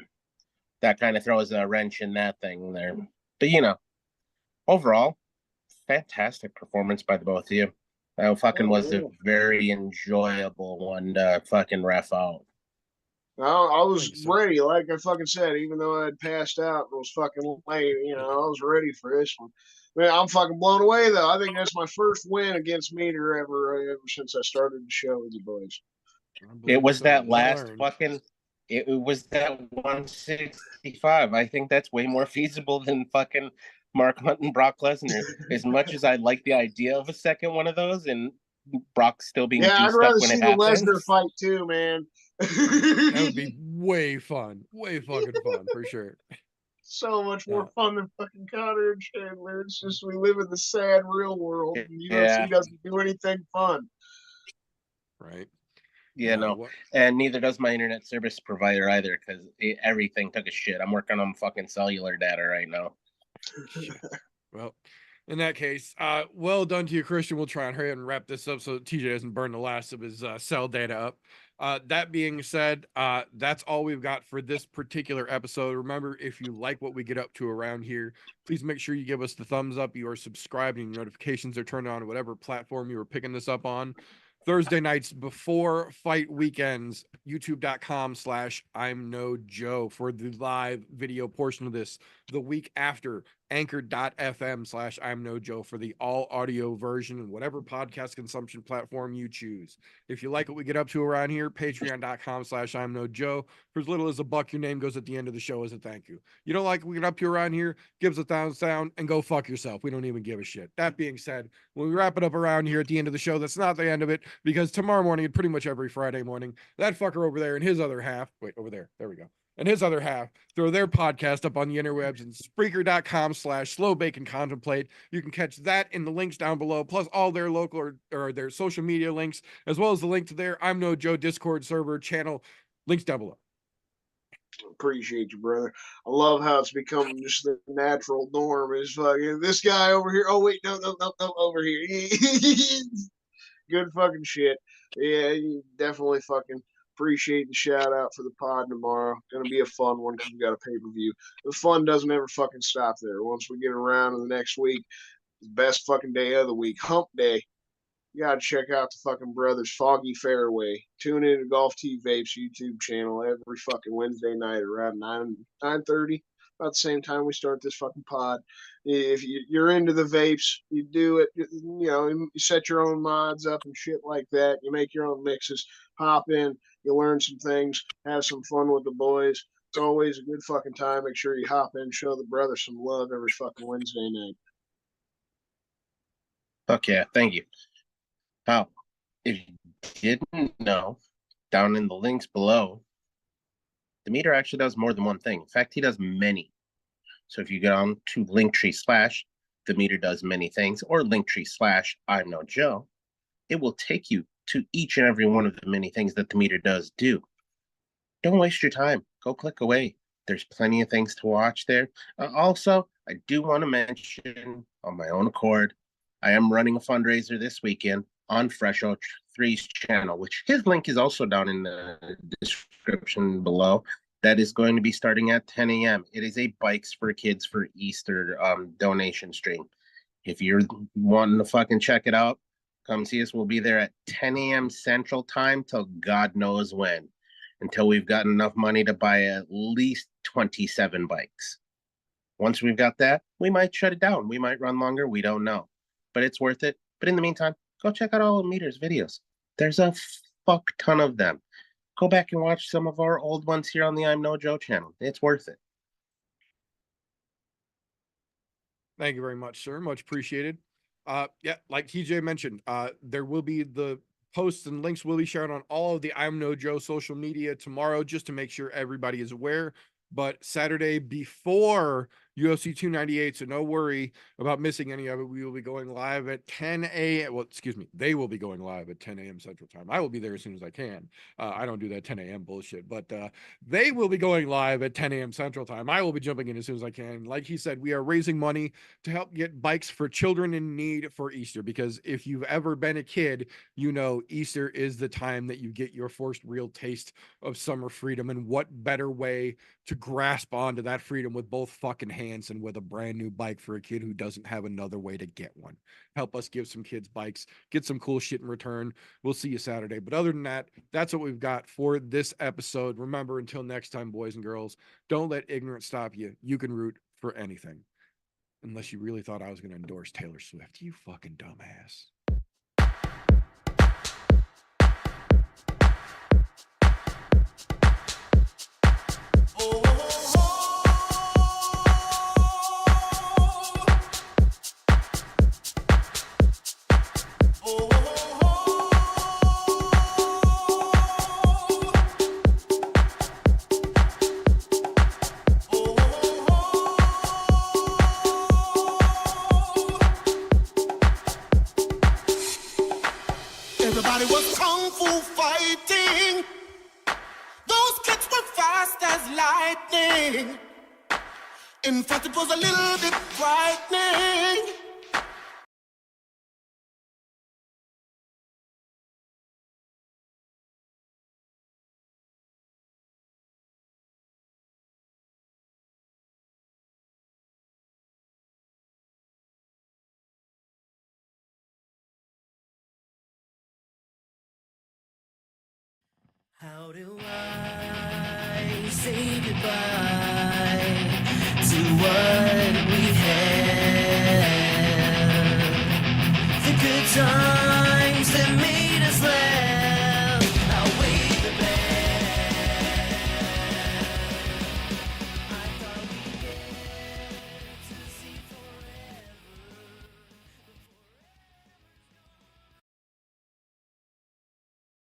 that kind of throws a wrench in that thing there. But overall, fantastic performance by the both of you. That fucking was a very enjoyable one to fucking ref out. I was ready, like I fucking said, even though I had passed out and was fucking late, I was ready for this one. Man, I'm fucking blown away though. I think that's my first win against Meter ever since I started the show with you boys. It was that last fucking. It was that 165. I think that's way more feasible than fucking Mark Hunt and Brock Lesnar. As much as I like the idea of a second one of those, and Brock still being I'd juiced rather up when see it the happens. Lesnar fight too, man. That would be way fun, way fucking fun for sure. So much more fun than fucking Connor and Chandler. It's just we live in the sad real world. And UFC doesn't do anything fun. Right. Yeah, no. And neither does my internet service provider either, because everything took a shit. I'm working on fucking cellular data right now. Well, in that case, well done to you, Christian. We'll try and hurry and wrap this up so that TJ doesn't burn the last of his cell data up. That being said, that's all we've got for this particular episode. Remember, if you like what we get up to around here, please make sure you give us the thumbs up. You are subscribed and your notifications are turned on whatever platform you are picking this up on. Thursday nights before fight weekends, youtube.com/I'mNoJoe for the live video portion of this. The week after, anchor.fm/I'mNoJoe for the all audio version and whatever podcast consumption platform you choose. If you like what we get up to around here, patreon.com/I'mNoJoe. For as little as $1, your name goes at the end of the show as a thank you. You don't like what we get up to around here, give us a thumbs down and go fuck yourself. We don't even give a shit. That being said, when we wrap it up around here at the end of the show, that's not the end of it, because tomorrow morning and pretty much every Friday morning, that fucker over there and his other half, over there we go, and his other half throw their podcast up on the interwebs and Spreaker.com/slowbaconcontemplate. You can catch that in the links down below, plus all their local or their social media links, as well as the link to their I'm No Joe Discord server channel. Links down below. Appreciate you, brother. I love how it's become just the natural norm. Is fucking this guy over here. Oh wait, no, over here. Good fucking shit. Yeah, you definitely fucking appreciate the shout out for the pod tomorrow. Gonna be a fun one because we got a pay-per-view. The fun doesn't ever fucking stop there. Once we get around to the next week, the best fucking day of the week, hump day. You gotta check out the fucking brothers Foggy Fairway. Tune in to Golf T Vape's YouTube channel every fucking Wednesday night around 9:30. About the same time we start this fucking pod. If you're into the vapes, you do it. You set your own mods up and shit like that. You make your own mixes. Hop in. You learn some things. Have some fun with the boys. It's always a good fucking time. Make sure you hop in. Show the brothers some love every fucking Wednesday night. Fuck yeah, thank you. Pal, if you didn't know, down in the links below, the meter actually does more than one thing. In fact, he does many. So if you get on to Linktree/ the meter does many things, or Linktree/ I'm No Joe, it will take you to each and every one of the many things that the meter does do. Don't waste your time. Go click away. There's plenty of things to watch there. Also, I do want to mention on my own accord, I am running a fundraiser this weekend. on Fresho 3's channel, which his link is also down in the description below. That is going to be starting at 10 a.m. It is a Bikes for Kids for Easter donation stream. If you're wanting to fucking check it out, come see us. We'll be there at 10 a.m. Central Time till God knows when, until we've got enough money to buy at least 27 bikes. Once we've got that, we might shut it down. We might run longer. We don't know. But it's worth it. But in the meantime, go check out all of Meter's videos. There's a fuck ton of them. Go back and watch some of our old ones here on the I'm No Joe channel. It's worth it. Thank you very much, sir. Much appreciated. Yeah, like TJ mentioned, there will be the posts and links will be shared on all of the I'm No Joe social media tomorrow, just to make sure everybody is aware. But Saturday before UFC 298, so no worry about missing any of it. We will be going live at 10 a.m. Well, excuse me, they will be going live at 10 a.m. Central Time. I will be there as soon as I can. I don't do that 10 a.m. bullshit, but they will be going live at 10 a.m. Central Time. I will be jumping in as soon as I can. Like he said, we are raising money to help get bikes for children in need for Easter, because if you've ever been a kid, you know Easter is the time that you get your first real taste of summer freedom, and what better way to grasp onto that freedom with both fucking hands and with a brand new bike for a kid who doesn't have another way to get one. Help us give some kids bikes, get some cool shit in return. We'll see you Saturday. But other than that, that's what we've got for this episode. Remember, until next time, boys and girls, don't let ignorance stop you. You can root for anything. Unless you really thought I was going to endorse Taylor Swift. You fucking dumbass. Everybody was kung fu fighting. Those kids were fast as lightning. In fact, it was a little bit frightening. How do I say goodbye to what we had? The good times that made